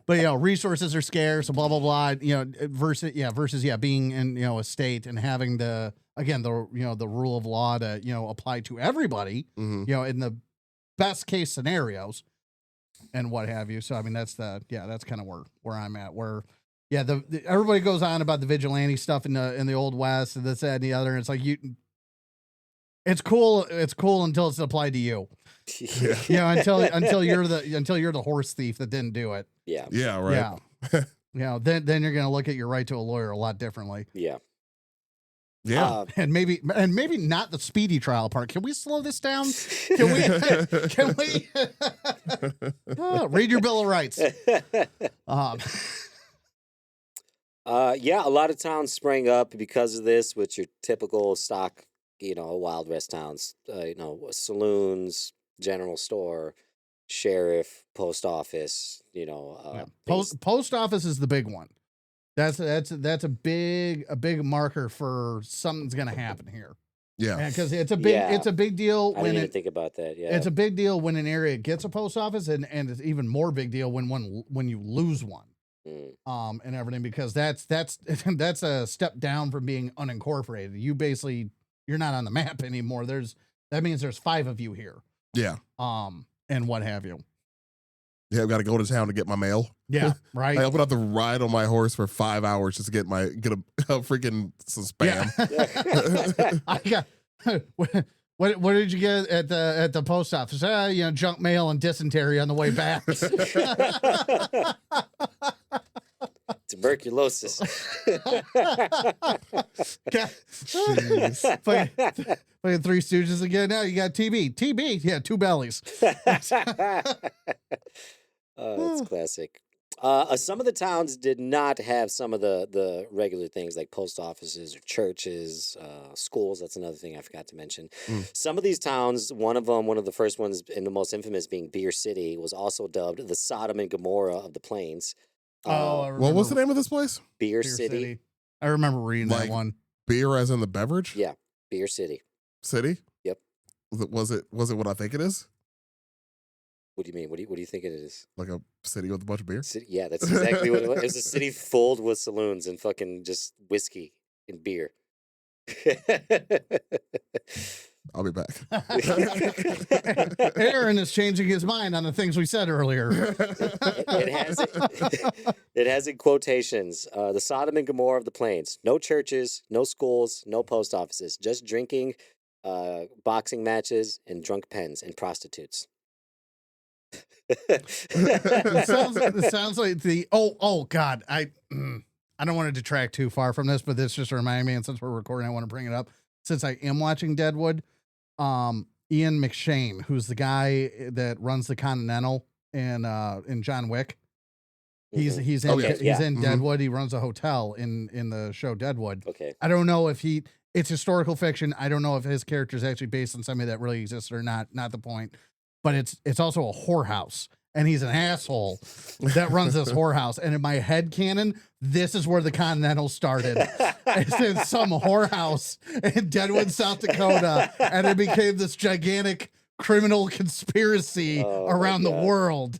but resources are scarce, blah blah blah. Versus being in a state and having the the rule of law to apply to everybody. Mhm. In the best case scenarios and what have you. So I mean that's kind of where I'm at. Where everybody goes on about the vigilante stuff in the old West and this, that, and the other. And it's like it's cool until it's applied to you. Until you're the horse thief that didn't do it. Yeah. Yeah, right. Yeah. Then you're gonna look at your right to a lawyer a lot differently. Yeah. Yeah. And maybe not the speedy trial part. Can we slow this down? Can we read your Bill of Rights? Yeah, a lot of towns sprang up because of this, which your typical stock, Wild West towns, saloons, general store, sheriff, post office, Post office is the big one. That's a big marker for something's gonna happen here. Yeah. Because it's a big deal I when didn't even think about that. Yeah. it's a big deal when an area gets a post office, and it's even more big deal when you lose one. Mm. And everything, because that's that's a step down from being unincorporated. You're not on the map anymore. That means there's 5 of you here. Yeah. And what have you. Yeah, I've got to go to town to get my mail. Yeah, right. I'm gonna have to ride on my horse for 5 hours just to get a freaking some spam. Yeah. I got what did you get at the post office? Junk mail and dysentery on the way back. Tuberculosis. Playing Three Stooges again. Now you got TB. Yeah, 2 bellies. That's classic. Some of the towns did not have some of the regular things like post offices or churches, schools. That's another thing I forgot to mention. Some of these towns, one of the first ones and the most infamous being Beer City, was also dubbed the Sodom and Gomorrah of the Plains. What was the name of this place? Beer City. I remember reading that one. Beer as in the beverage? Yeah, Beer City. City? Yep. Was it what I think it is? What do you mean? What do you think it is? Like a city with a bunch of beer? Yeah, that's exactly what it was. It was a city filled with saloons and fucking just whiskey and beer. I'll be back. Aaron is changing his mind on the things we said earlier. It has in quotations, the Sodom and Gomorrah of the Plains. No churches, no schools, no post offices. Just drinking, boxing matches, and drunk pens and prostitutes. It sounds like the God, I don't want to detract too far from this, but this just reminded me, and since we're recording, I want to bring it up. Since I am watching Deadwood, Ian McShane, who's the guy that runs the Continental in John Wick, he's in Deadwood. He runs a hotel in the show Deadwood. Okay, I don't know if it's historical fiction. I don't know if his character is actually based on somebody that really exists or not. Not the point. But it's also a whorehouse, and he's an asshole that runs this whorehouse. And in my head canon, this is where the Continental started. It's in some whorehouse in Deadwood, South Dakota, and it became this gigantic criminal conspiracy around the world.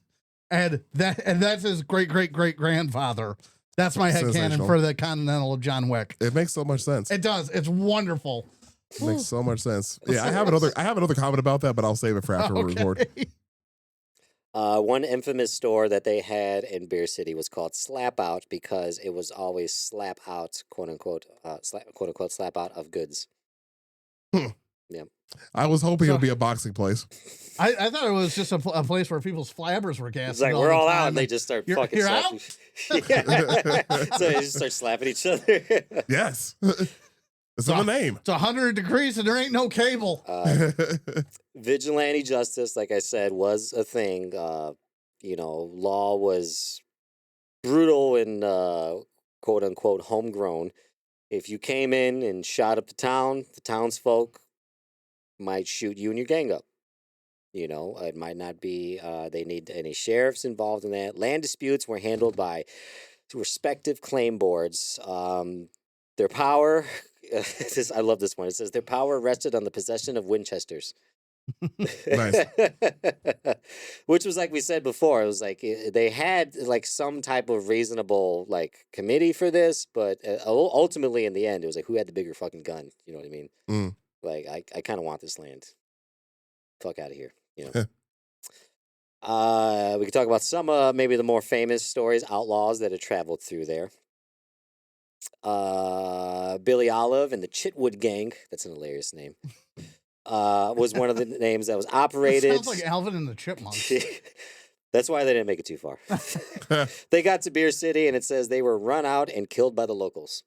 And that's his great grandfather. That's my head canon for the Continental of John Wick. It makes so much sense. It does. It's wonderful. It makes so much sense. Yeah, I have another comment about that, but I'll save it for after we record. One infamous store that they had in Beer City was called Slap Out because it was always slap out, quote unquote, slap out of goods. Yeah. I was hoping it would be a boxing place. I thought it was just a place where people's flabbers were gassed. It's like we're all out, and they just start fucking slapping. So they just start slapping each other. Yes. It's in the name. It's 100 degrees and there ain't no cable. Vigilante justice, like I said, was a thing. Law was brutal and quote unquote homegrown. If you came in and shot up the townsfolk might shoot you and your gang up. It might not be they need any sheriffs involved in that. Land disputes were handled by respective claim boards. Their power, I love this one. It says their power rested on the possession of Winchesters. Nice. Which was like we said before, it was like they had like some type of reasonable like committee for this, but ultimately in the end, it was like who had the bigger fucking gun. You know what I mean? Mm. Like I kind of want this land. Fuck out of here. You know. We could talk about some maybe the more famous stories, outlaws that have traveled through there. Billy Olive and the Chitwood Gang. That's an hilarious name. Was one of the names that was It operated. sounds like Alvin and the Chipmunks. That's why they didn't make it too far. They got to Beer City, and it says they were run out and killed by the locals.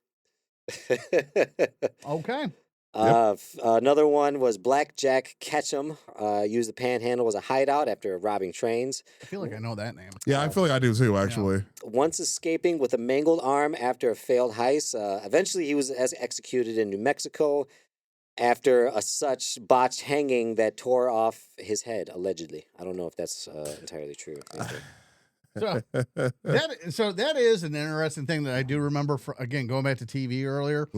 Okay. Another one was Black Jack Ketchum. Used the Panhandle as a hideout after robbing trains. I feel like I know that name. Yeah, I feel like I do too, actually. Once escaping with a mangled arm after a failed heist. Eventually, he was executed in New Mexico after a such botched hanging that tore off his head, allegedly. I don't know if that's entirely true. So that is an interesting thing that I do remember. Again, going back to TV earlier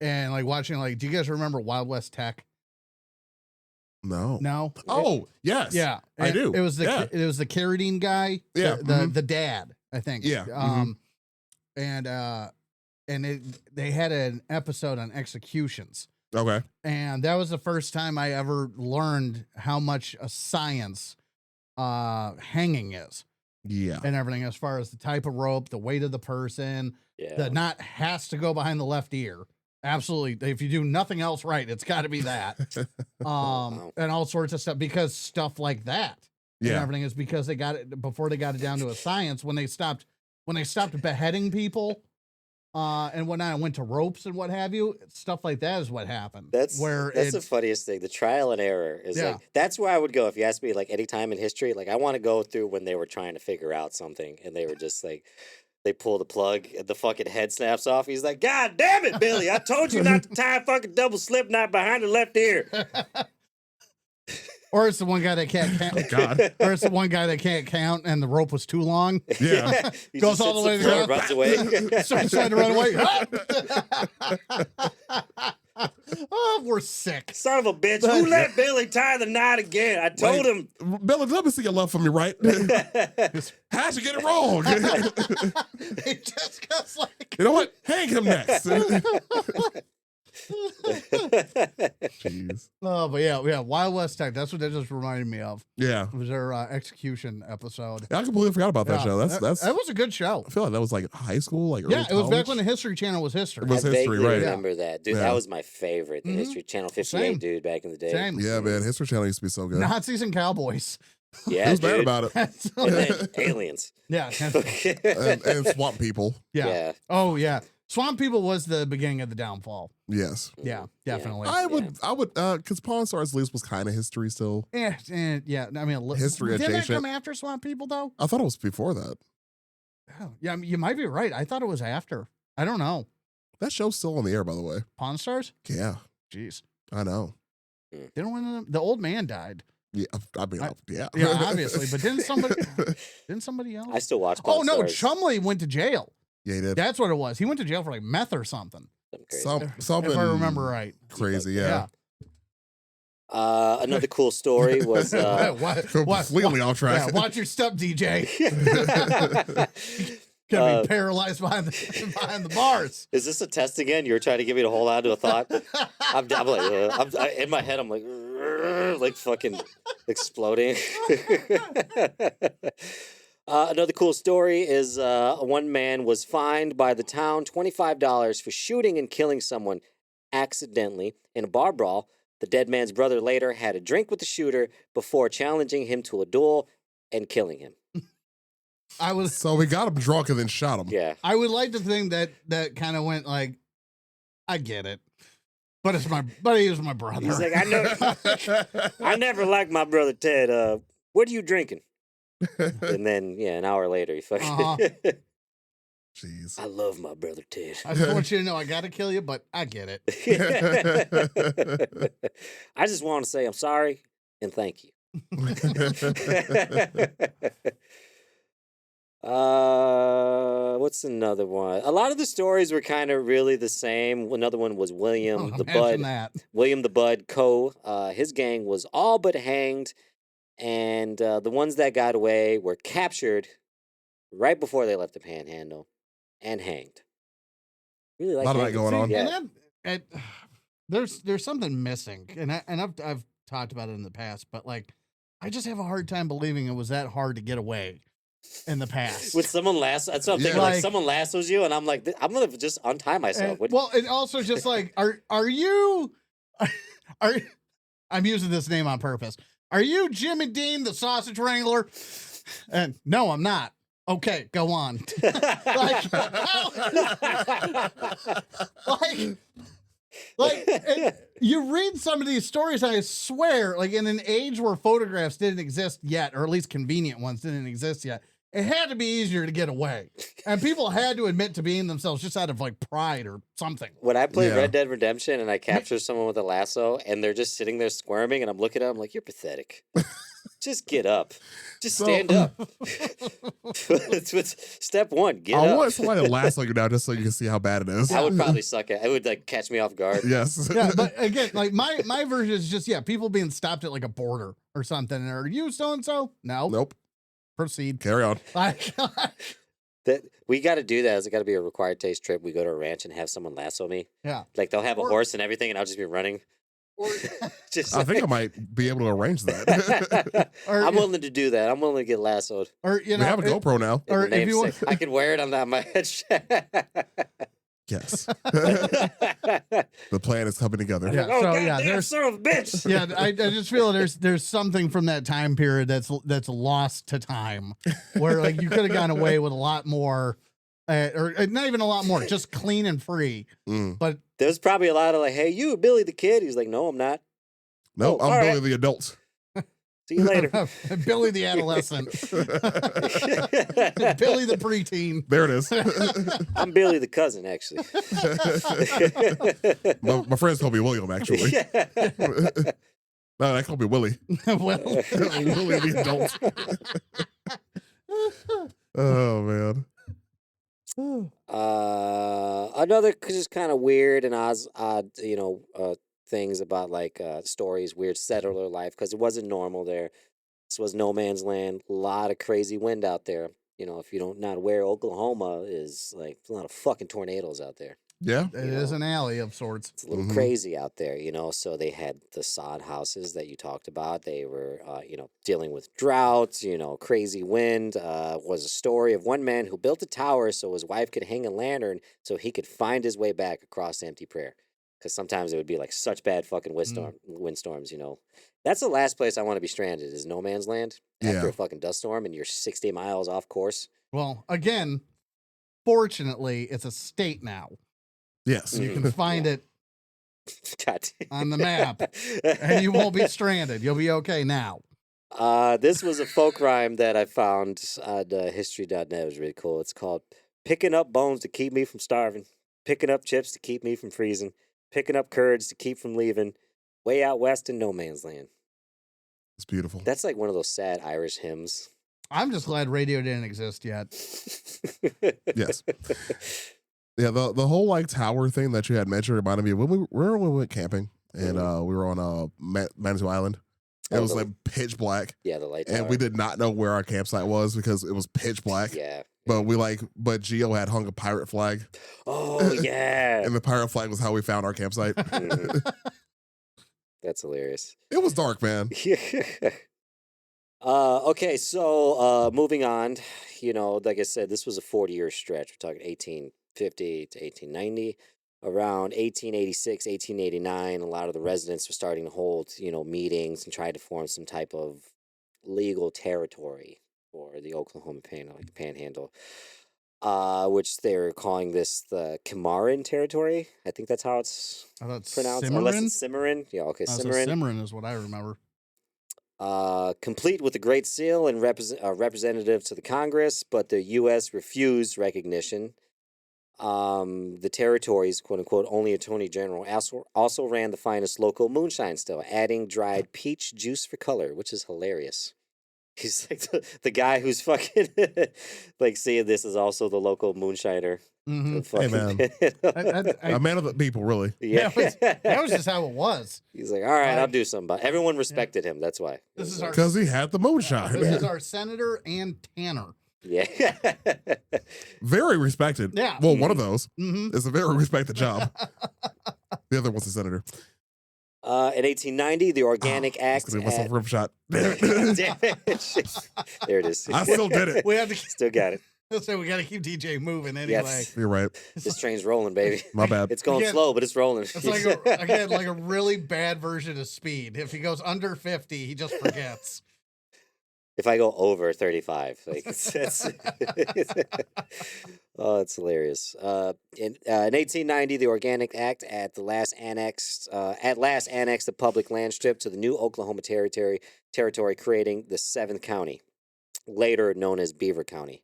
and like watching. Like, do you guys remember Wild West Tech? No. No. Oh, yes. Yeah, I do. It was the Carradine guy. Yeah. The dad, I think. Yeah. And they had an episode on executions. Okay. And that was the first time I ever learned how much a science hanging is. Yeah. And everything, as far as the type of rope, the weight of the person, the knot has to go behind the left ear. Absolutely. If you do nothing else right, it's got to be that. And all sorts of stuff, because stuff like that and everything is because they got it before they got it down to a science. When they stopped beheading people and whatnot, and went to ropes and what have you, stuff like that is what happened. That's the funniest thing. The trial and error is like, that's where I would go if you ask me like any time in history. Like I want to go through when they were trying to figure out something and they were just like, they pull the plug and the fucking head snaps off. He's like, God damn it, Billy! I told you not to tie a fucking double slip knot behind the left ear. Or it's the one guy that can't count. Oh, God. Or it's the one guy that can't count and the rope was too long. Yeah. He Goes just all the way hits to the floor, ground. runs away. Starts trying to run away. Oh, we're sick. Son of a bitch! Who let Billy tie the knot again? I told him. Billy, let me see your love for me, right? How'd you get it wrong? It just goes like, You know what? Hang him next. Jeez. oh, but yeah, Wild West Tech. That's what that just reminded me of. Yeah. It was their execution episode. I completely forgot about that Yeah, show. That was a good show. I feel like that was like high school, like early Yeah, it was back college. when the History Channel was history. It was I history, vaguely right? remember that, dude. Yeah. That was my favorite. The History Channel 58, Same. dude, back in the day. Same. Yeah, man. History Channel used to be so good. Nazis and cowboys. Yeah, Who's mad dude. about it? And then aliens. Yeah. And swamp people. Yeah. Oh, yeah. Swamp People was the beginning of the downfall. Yes. Yeah, definitely. I would, because Pawn Stars at least was kind of history still. Yeah. I mean, History didn't that adjacent. come after Swamp People, though? I thought it was before that. Oh, yeah, you might be right. I thought it was after. I don't know. That show's still on the air, by the way. Pawn Stars? Yeah, Jeez. I know. Didn't one of them? The old man died. Yeah, I mean, yeah. Yeah, obviously. But didn't somebody else? I still watch. Oh, Pawn no. Stars. Chumley went to jail. Yeah, he did. That's what it was. He went to jail for like meth or something. Something. If I remember right. Crazy, yeah. Another cool story was Completely off track. Yeah, watch your step, DJ. Gonna be paralyzed behind the bars. Is this a test again? You were trying to get me to hold on to a thought. I'm like, in my head, I'm like fucking exploding. Another cool story is one man was fined by the town $25 for shooting and killing someone accidentally in a bar brawl. The dead man's brother later had a drink with the shooter before challenging him to a duel and killing him. So we got him drunk and then shot him. Yeah. I would like to think that kind of went like, I get it, but he was my brother. He's like, I never liked my brother Ted. What are you drinking? And then, an hour later, he fucking. Jeez. I love my brother Ted. I just want you to know I got to kill you, but I get it. I just want to say I'm sorry and thank you. what's another one? A lot of the stories were kind of really the same. Another one was William the Imagine Bud. that. William the Bud Coe. His gang was all but hanged, and the ones that got away were captured right before they left the Panhandle and hanged. Really like Lot of that hanging. going on. Yeah. And that, there's something missing, and I've talked about it in the past, but like I just have a hard time believing it was that hard to get away in the past. With someone that's what I'm thinking. Yeah. Like Like- someone lassos you, and I'm like, I'm gonna just untie myself. And, well, and also just like, are you? Are I'm using this name on purpose? Are you Jimmy Dean, the sausage wrangler? And no, I'm not. Okay, go on. like, you read some of these stories, I swear, like in an age where photographs didn't exist yet, or at least convenient ones didn't exist yet, it had to be easier to get away. And people had to admit to being themselves just out of like pride or something. When I play Yeah. Red Dead Redemption and I capture someone with a lasso and they're just sitting there squirming, and I'm looking at them like, you're pathetic. Just get up. Just So- stand up. It's step one. Get I up. want somebody to lasso you down just so you can see how bad it is. I would probably suck at it. It would like catch me off guard. Yes. Yeah, but again, like my version is just people being stopped at like a border or something. Are you so and so? No. Nope. Proceed. Carry on. Like, That we got to do that. It's got to be a required taste trip. We go to a ranch and have someone lasso me. yeah. Like they'll have a Or- horse and everything, and I'll just be running. Or, Just I think I might be able to arrange that. or, I'm willing to do that. I'm willing to get lassoed. or you We know, have a GoPro now. or And the if you want- namesake. I could wear it on my head. Yes. The plan is coming together. Yeah. Oh, so, God yeah, damn, there's- son of a bitch. yeah, I just feel there's something from that time period that's lost to time, where like you could have gone away with a lot more, or not even a lot more, just clean and free. Mm. But There's probably a lot of like, hey, you, Billy the kid. He's like, no, I'm not. No, Oh, I'm all Billy right. the adult. See you later. Billy the adolescent, Billy the preteen. There it is. I'm Billy the cousin, actually. My friends call me William, actually. Yeah. No, they call me Willie. Well, Willie the adult. Oh, man. Another just kind of weird and odd, things about like stories, weird settler life, because it wasn't normal there. This was no man's land. A lot of crazy wind out there. You know, if you don't not aware, Oklahoma is like a lot of fucking tornadoes out there. Yeah. it is an alley of sorts. It's a little Mhm. crazy out there, So they had the sod houses that you talked about. They were, dealing with droughts. Crazy wind. Was a story of one man who built a tower so his wife could hang a lantern so he could find his way back across empty prayer. Because sometimes it would be like such bad fucking windstorms. That's the last place I want to be stranded is no man's land after Yeah. a fucking dust storm and you're 60 miles off course. Well, again, fortunately, it's a state now. Yes. You can find it God. on the map, and you won't be stranded. You'll be okay now. This was a folk rhyme that I found on history.net. It was really cool. It's called Picking Up Bones to Keep Me from Starving, Picking Up Chips to Keep Me from Freezing, Picking Up Courage to Keep from Leaving, Way Out West in No Man's Land. It's beautiful. That's like one of those sad Irish hymns. I'm just glad radio didn't exist yet. Yes. Yeah, the whole like tower thing that you had mentioned reminded me of when we went camping and we were on Manitou Island. It Oh, was the- like pitch black, Yeah, the light and tower. we did not know where our campsite was because it was pitch black. Yeah. But but Gio had hung a pirate flag, Oh, yeah. and the pirate flag was how we found our campsite. Mhm. That's hilarious. It was dark, man. Okay, so moving on, like I said, this was a 40-year stretch. We're talking 1850 to 1890. Around 1886, 1889, a lot of the residents were starting to hold, meetings and try to form some type of legal territory for the Oklahoma Panhandle, which they're calling this the Cimarron territory. I think that's how it's I thought pronounced. Cimarron? Unless it's Cimarron. Yeah, okay, So Cimarron. Cimarron is what I remember. Complete with the Great Seal and representative to the Congress, but the U.S. refused recognition. The territories, quote unquote, only Attorney General also ran the finest local moonshine still, adding dried peach juice for color, which is hilarious. He's like the guy who's fucking like seeing this is also the local moonshiner. Mhm. Hey, man. I- A man of the people, really. Yeah. that was just how it was. He's like, all right, I'll Like- do something. But everyone respected him. That's why. This It is was our- like- Because he had the moonshine. This is our senator and Tanner. yeah. Very respected. Yeah. Well, one of those. Mm-hmm. It's a very respected job. The other one's a senator. In 1890, the Organic It's Act. gonna be myself a rim shot. Damn it. There it is. I still did it. We have to. Still got it. So we got to keep DJ moving anyway. Yes. You're right. This train's rolling, baby. My bad. It's going Again, slow, but it's rolling. It's like again like a really bad version of speed. If he goes under 50, he just forgets. If I go over 35, like that's oh, it's hilarious. In 1890, the Organic Act at last annexed the public land strip to the new Oklahoma territory, creating the 7th county, later known as Beaver County,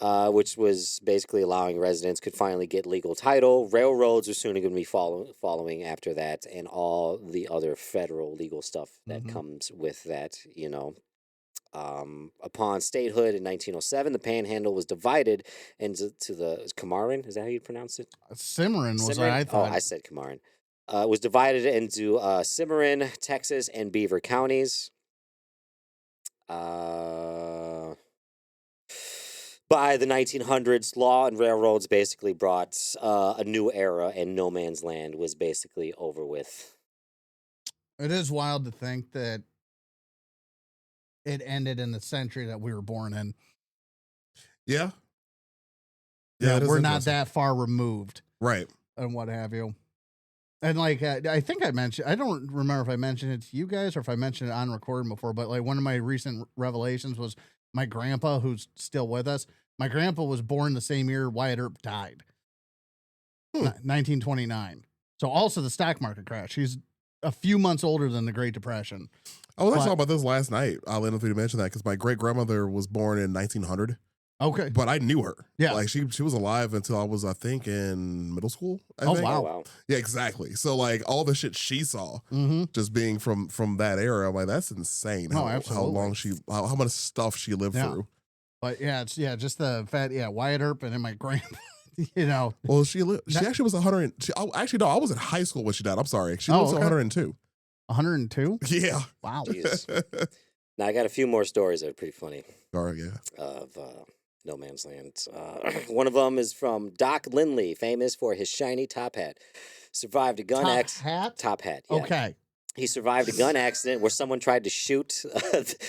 which was basically allowing residents could finally get legal title. Railroads are soon going to be following after that, and all the other federal legal stuff that Mhm. comes with that, you know. Upon statehood in 1907, the Panhandle was divided into the Cimarron. Is that how you pronounce it? Cimarron was what Cimarron? I thought. Oh, I said Cimarron. Was divided into Cimarron, Texas, and Beaver counties. By the 1900s, law and railroads basically brought a new era, and no man's land was basically over with. It is wild to think that it ended in the century that we were born in. Yeah. Yeah, it is we're not interesting. that far removed Right. and what have you. And like I think I mentioned, I don't remember if I mentioned it to you guys or if I mentioned it on recording before, but like one of my recent revelations was my grandpa, who's still with us. My grandpa was born the same year Wyatt Earp died, 1929. So also the stock market crash. He's a few months older than the Great Depression. I was actually But- talking about this last night. I'll end up to mention that because my great grandmother was born in 1900, Okay. but I knew her. Yeah. Like she was alive until I was, I think, in middle school. I Oh, think. wow. Oh, wow. Yeah, exactly. So like all the shit she saw, Mm-hmm. just being from that era, I'm like, that's insane. Oh, How absolutely. long how much stuff she lived Yeah. through. But yeah, it's just the fact. Yeah, Wyatt Earp and then my grandpa. You know, Well, she That- actually was 100. Actually, no, I was in high school when she died. I'm sorry. She was okay. 102. 102. Yeah. Wow. Jesus. Now, I got a few more stories that are pretty funny. All right, yeah. Of no man's land. One of them is from Doc Lindley, famous for his shiny top hat. Survived a gun Top accident. hat. Top hat. Yeah. Okay. He survived a gun accident where someone tried to shoot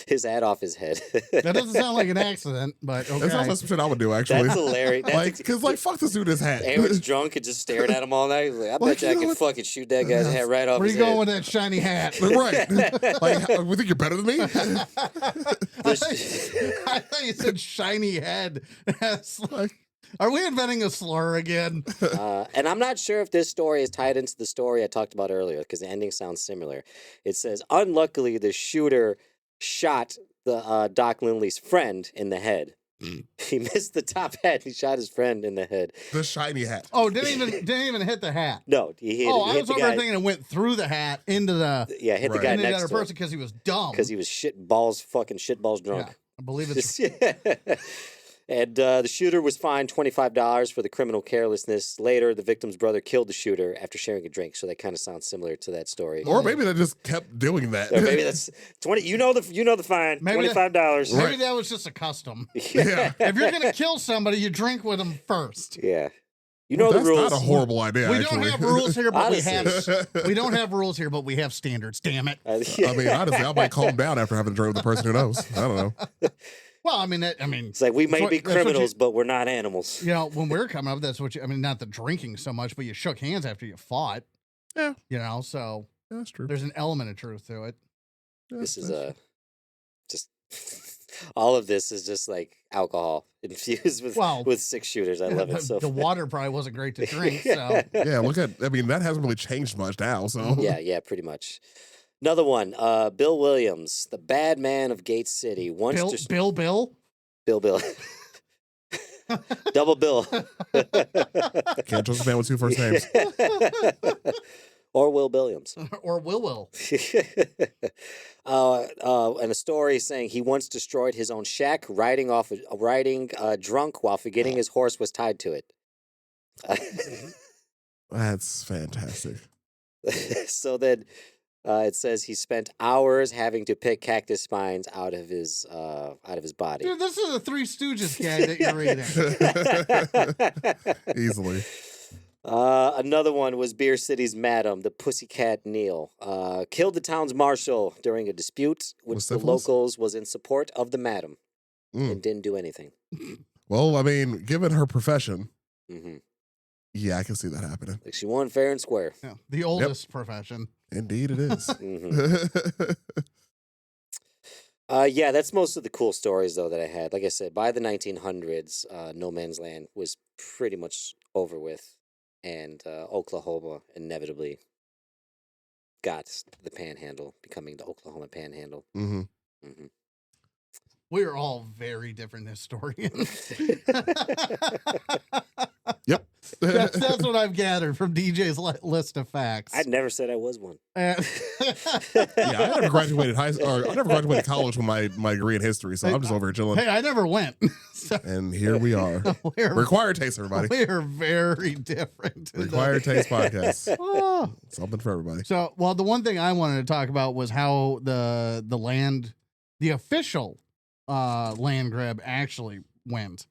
his hat off his head. That doesn't sound like an accident, but okay. That sounds like some shit I would do, actually. That's hilarious. That's Like, because, like, fuck this dude, his hat. Aaron's drunk and just staring at him all night. He's like, I bet you I you know can what? fucking shoot that guy's hat right off Where his you going head. with that shiny hat? Right. Like, we think you're better than me? I thought you said shiny head. It's like, are we inventing a slur again? And I'm not sure if this story is tied into the story I talked about earlier because the ending sounds similar. It says, unluckily, the shooter shot the Doc Lindley's friend in the head. He missed the top hat. He shot his friend in the head. The shiny hat. Oh, didn't even hit the hat. No, he hit, Oh, he I hit was the over guy. thinking it went through the hat into the Yeah, hit the Right. guy into the next other to him person because he was dumb. because he was fucking shitballs drunk. Yeah, I believe it's And the shooter was fined $25 for the criminal carelessness. Later, the victim's brother killed the shooter after sharing a drink. So that kind of sounds similar to that story. Or maybe they just kept doing that. Or maybe that's 20. You know the fine. Maybe that- $25. maybe Right. that was just a custom. Yeah. If you're gonna kill somebody, you drink with them first. Yeah. You know That's the rules. not a horrible idea, We actually. don't have rules here, but Honestly. we don't have rules here, but we have standards. Damn it. I mean, honestly, I might calm down after having a drink with the person who knows. I don't know. Well, I mean, It's like we may That's be what- that's what criminals, but we're not animals. you know, when we were coming up, that's what I mean, not the drinking so much, but you shook hands after you fought. Yeah. You know, so Yeah, that's true. there's an element of truth to it. Yeah, This is that's- just all of this is just like alcohol infused with Well, 6 shooters. I love it so. The water probably wasn't great to drink, so Yeah, I mean, that hasn't really changed much now, so. Yeah, pretty much. Another one, Bill Williams, the bad man of Gate City, once Bill. Bill. Double Bill. Can't trust a man with two first names. Or Will Williams. or Will. And a story saying he once destroyed his own shack riding drunk while forgetting his horse was tied to it. That's fantastic. So then it says he spent hours having to pick cactus spines out of his body. Dude, this is a Three Stooges guy that you're reading. Easily. Another one was Beer City's Madam, the Pussycat Neil. Killed the town's marshal during a dispute, which the locals was in support of the madam and didn't do anything. Well, I mean, given her profession, Mm-hmm. yeah, I can see that happening. Like she won fair and square. Yeah, the oldest profession. Indeed, it is. Mm-hmm. Yeah, that's most of the cool stories, though, that I had. Like I said, by the 1900s, no man's land was pretty much over with, and Oklahoma inevitably got the Panhandle, becoming the Oklahoma Panhandle. Mm-hmm. Mm-hmm. We are all very different historians. Yep. That's what I've gathered from DJ's list of facts. I never said I was one. Yeah, I never graduated I never graduated college with my degree in history, so I'm just over here chilling. Hey, I never went. So And here we are. Required taste, everybody. we are very different. Required taste podcast. Oh. Something for everybody. So, well, the one thing I wanted to talk about was how the official land grab actually went.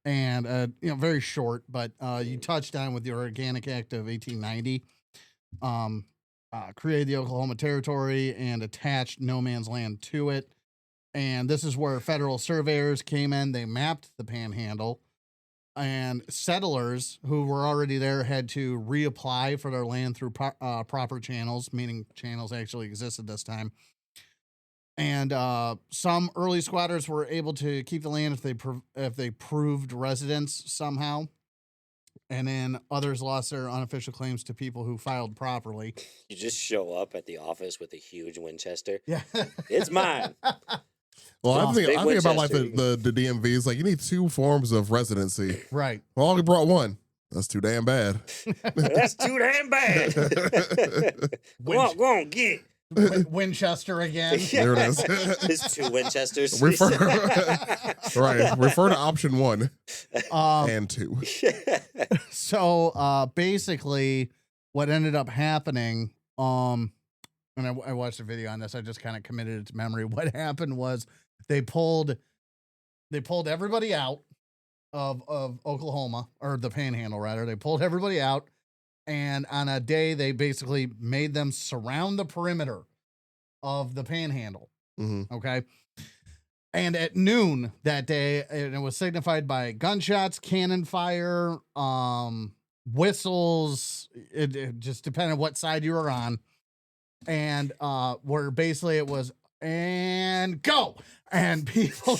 And very short, but you touched on with the Organic Act of 1890, created the Oklahoma Territory and attached no man's land to it. And this is where federal surveyors came in. They mapped the Panhandle, and settlers who were already there had to reapply for their land through proper channels, meaning channels actually existed this time. And some early squatters were able to keep the land if they proved residence somehow, and then others lost their unofficial claims to people who filed properly. You just show up at the office with a huge Winchester. Yeah, It's mine. Well, I think about like Winchester. the DMVs. Like, you need 2 forms of residency. right. Well, I only brought 1. That's too damn bad. That's too damn bad. Go on, get it. Winchester again. There it is. It's 2 Winchesters. Refer to option 1 and 2. So basically, what ended up happening, and I watched a video on this. I just kind of committed it to memory. What happened was they pulled everybody out of Oklahoma, or the Panhandle rather. They pulled everybody out, and on a day they basically made them surround the perimeter of the Panhandle. Mm-hmm. Okay. And at noon that day, and it was signified by gunshots, cannon fire, whistles. It just depended on what side you were on. And where basically it was, and go. And people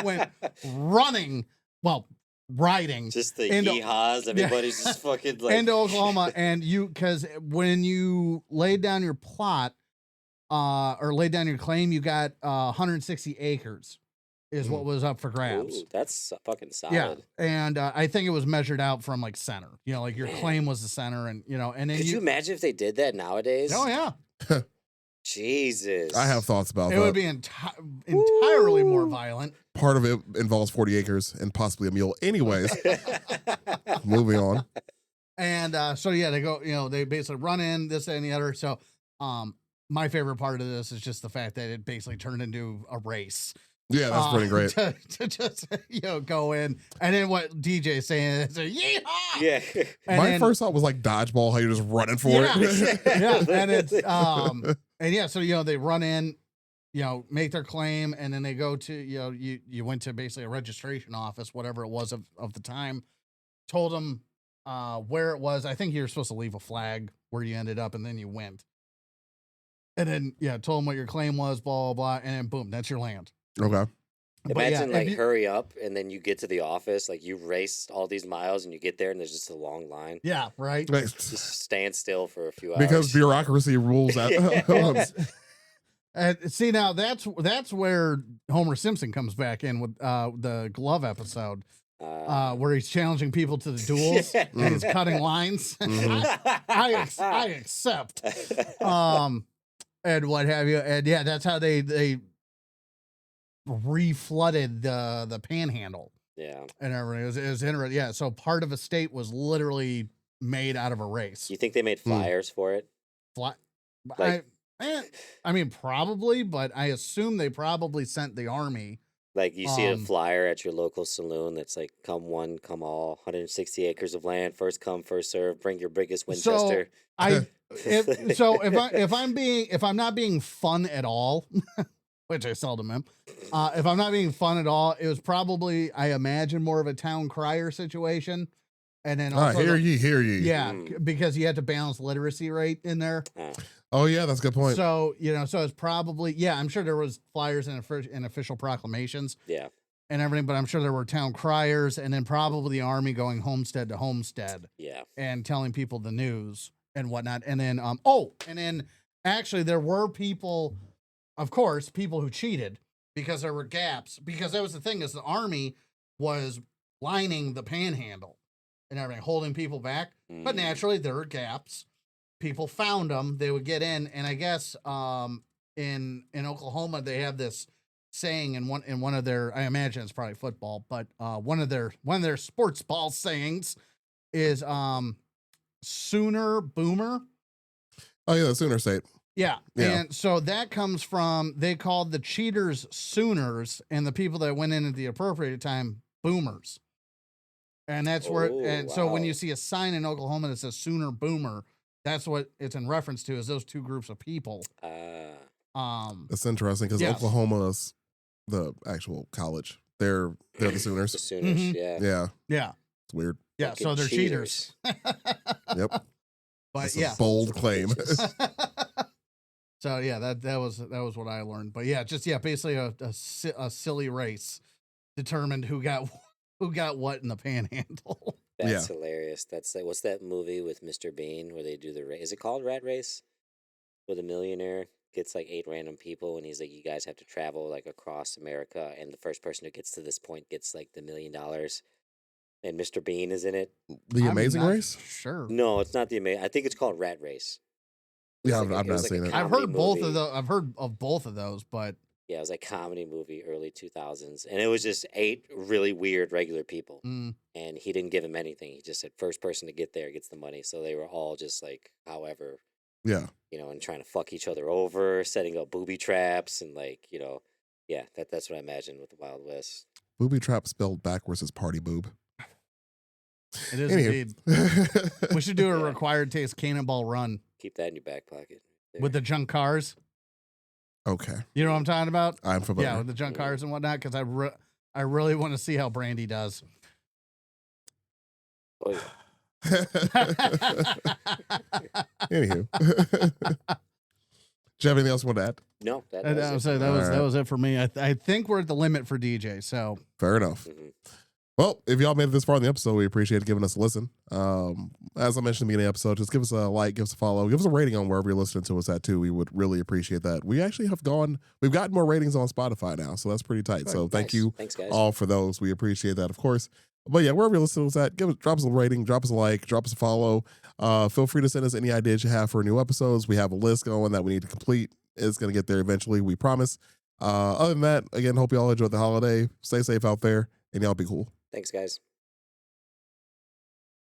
went running. Well, riding. Just the hee-haws. Everybody's just fucking like. Into Oklahoma. And because when you laid down your plot, or laid down your claim, you got 160 acres is what was up for grabs. Ooh, that's fucking solid. Yeah. And I think it was measured out from like center, like your claim was the center, and and then could you imagine if they did that nowadays? Oh yeah. Jesus. I have thoughts about it that. would be entirely more violent. Part of it involves 40 acres and possibly a mule. Anyways, moving on. And so yeah, they go, they basically run in this and the other. So my favorite part of this is just the fact that it basically turned into a race. Yeah, that's pretty great. To just go in, and then what DJ's saying is yeehaw! Yeah. My first thought was like dodgeball, how you're just running for it. Yeah, and it's and yeah, so they run in, make their claim, and then they go to you went to basically a registration office, whatever it was of the time, told them where it was. I think you're supposed to leave a flag where you ended up, and then you went, and then told them what your claim was, blah blah blah, and then boom, that's your land. Okay. Imagine hurry up and then you get to the office, like you race all these miles and you get there and there's just a long line. Yeah, right. Just stand still for a few hours. Because bureaucracy rules out. See, now that's where Homer Simpson comes back in with the glove episode. where he's challenging people to the duels and he's cutting lines. I accept. And what have you. And yeah, that's how they reflooded the Panhandle. Yeah. And everything. It was interesting. Yeah. So part of a state was literally made out of a race. You think they made flyers for it? Like- I mean, probably, but I assume they probably sent the army. Like you see a flyer at your local saloon that's like, come one, come all, 160 acres of land, first come, first serve, bring your biggest Winchester. If I'm not being fun at all, which I seldom am, if I'm not being fun at all, it was probably, I imagine, more of a town crier situation. And then also hear ye. Yeah, because you had to balance literacy rate in there. Oh yeah, that's a good point. So, so it's probably, I'm sure there was flyers and official proclamations. Yeah. And everything, but I'm sure there were town criers and then probably the army going homestead to homestead. Yeah. And telling people the news and whatnot. And then, actually there were people, of course, people who cheated because there were gaps, because that was the thing, is the army was lining the Panhandle and everything, holding people back. But naturally there were gaps. People found them, they would get in. And I guess, in Oklahoma, they have this saying in one of their, I imagine it's probably football, but, one of their sports ball sayings is, Sooner Boomer. Oh yeah, the Sooner State. Yeah. And so that comes from, they called the cheaters Sooners and the people that went in at the appropriate time Boomers. And that's so when you see a sign in Oklahoma that says Sooner Boomer, that's what it's in reference to, is those two groups of people. That's interesting because Oklahoma's the actual college. They're the Sooners. The Sooners, Yeah. It's weird. Yeah, Fucking so they're cheaters. Yep. But That's a bold claim. So yeah, that was what I learned. But yeah, just basically a silly race determined who got what in the Panhandle. That's hilarious. That's like, what's that movie with Mr. Bean where they do the race? Is it called Rat Race? Where the millionaire gets like 8 random people and he's like, you guys have to travel like across America, and the first person who gets to this point gets like the $1 million. And Mr. Bean is in it. The Amazing Race? Sure. No, it's not the Amazing. I think it's called Rat Race. Yeah, I've not seen it. I've heard both of those. I've heard of both of those, but yeah, it was like comedy movie, early 2000s, and it was just 8 really weird regular people, and he didn't give them anything. He just said first person to get there gets the money. So they were all just like, however, and trying to fuck each other over, setting up booby traps, and like, that's what I imagine with the Wild West. Booby trap spelled backwards is party boob. It is indeed. We should do a required taste Cannonball Run. Keep that in your back pocket. There. With the junk cars. Okay. You know what I'm talking about? I'm familiar. Yeah, with the junk cars and whatnot, because I really want to see how Brandy does. Oh, yeah. Anywho. Do you have anything else you want to add? No, that was was it for me. I think we're at the limit for DJ, so. Fair enough. Well, if y'all made it this far in the episode, we appreciate giving us a listen. As I mentioned at the beginning of the episode, just give us a like, give us a follow, give us a rating on wherever you're listening to us at too. We would really appreciate that. We actually we've gotten more ratings on Spotify now, so that's pretty tight. So thank you all for those. We appreciate that, of course. But yeah, wherever you're listening to us at, drop us a rating, drop us a like, drop us a follow. Feel free to send us any ideas you have for new episodes. We have a list going that we need to complete. It's going to get there eventually, we promise. Other than that, again, hope you all enjoyed the holiday. Stay safe out there, and y'all be cool. Thanks, guys.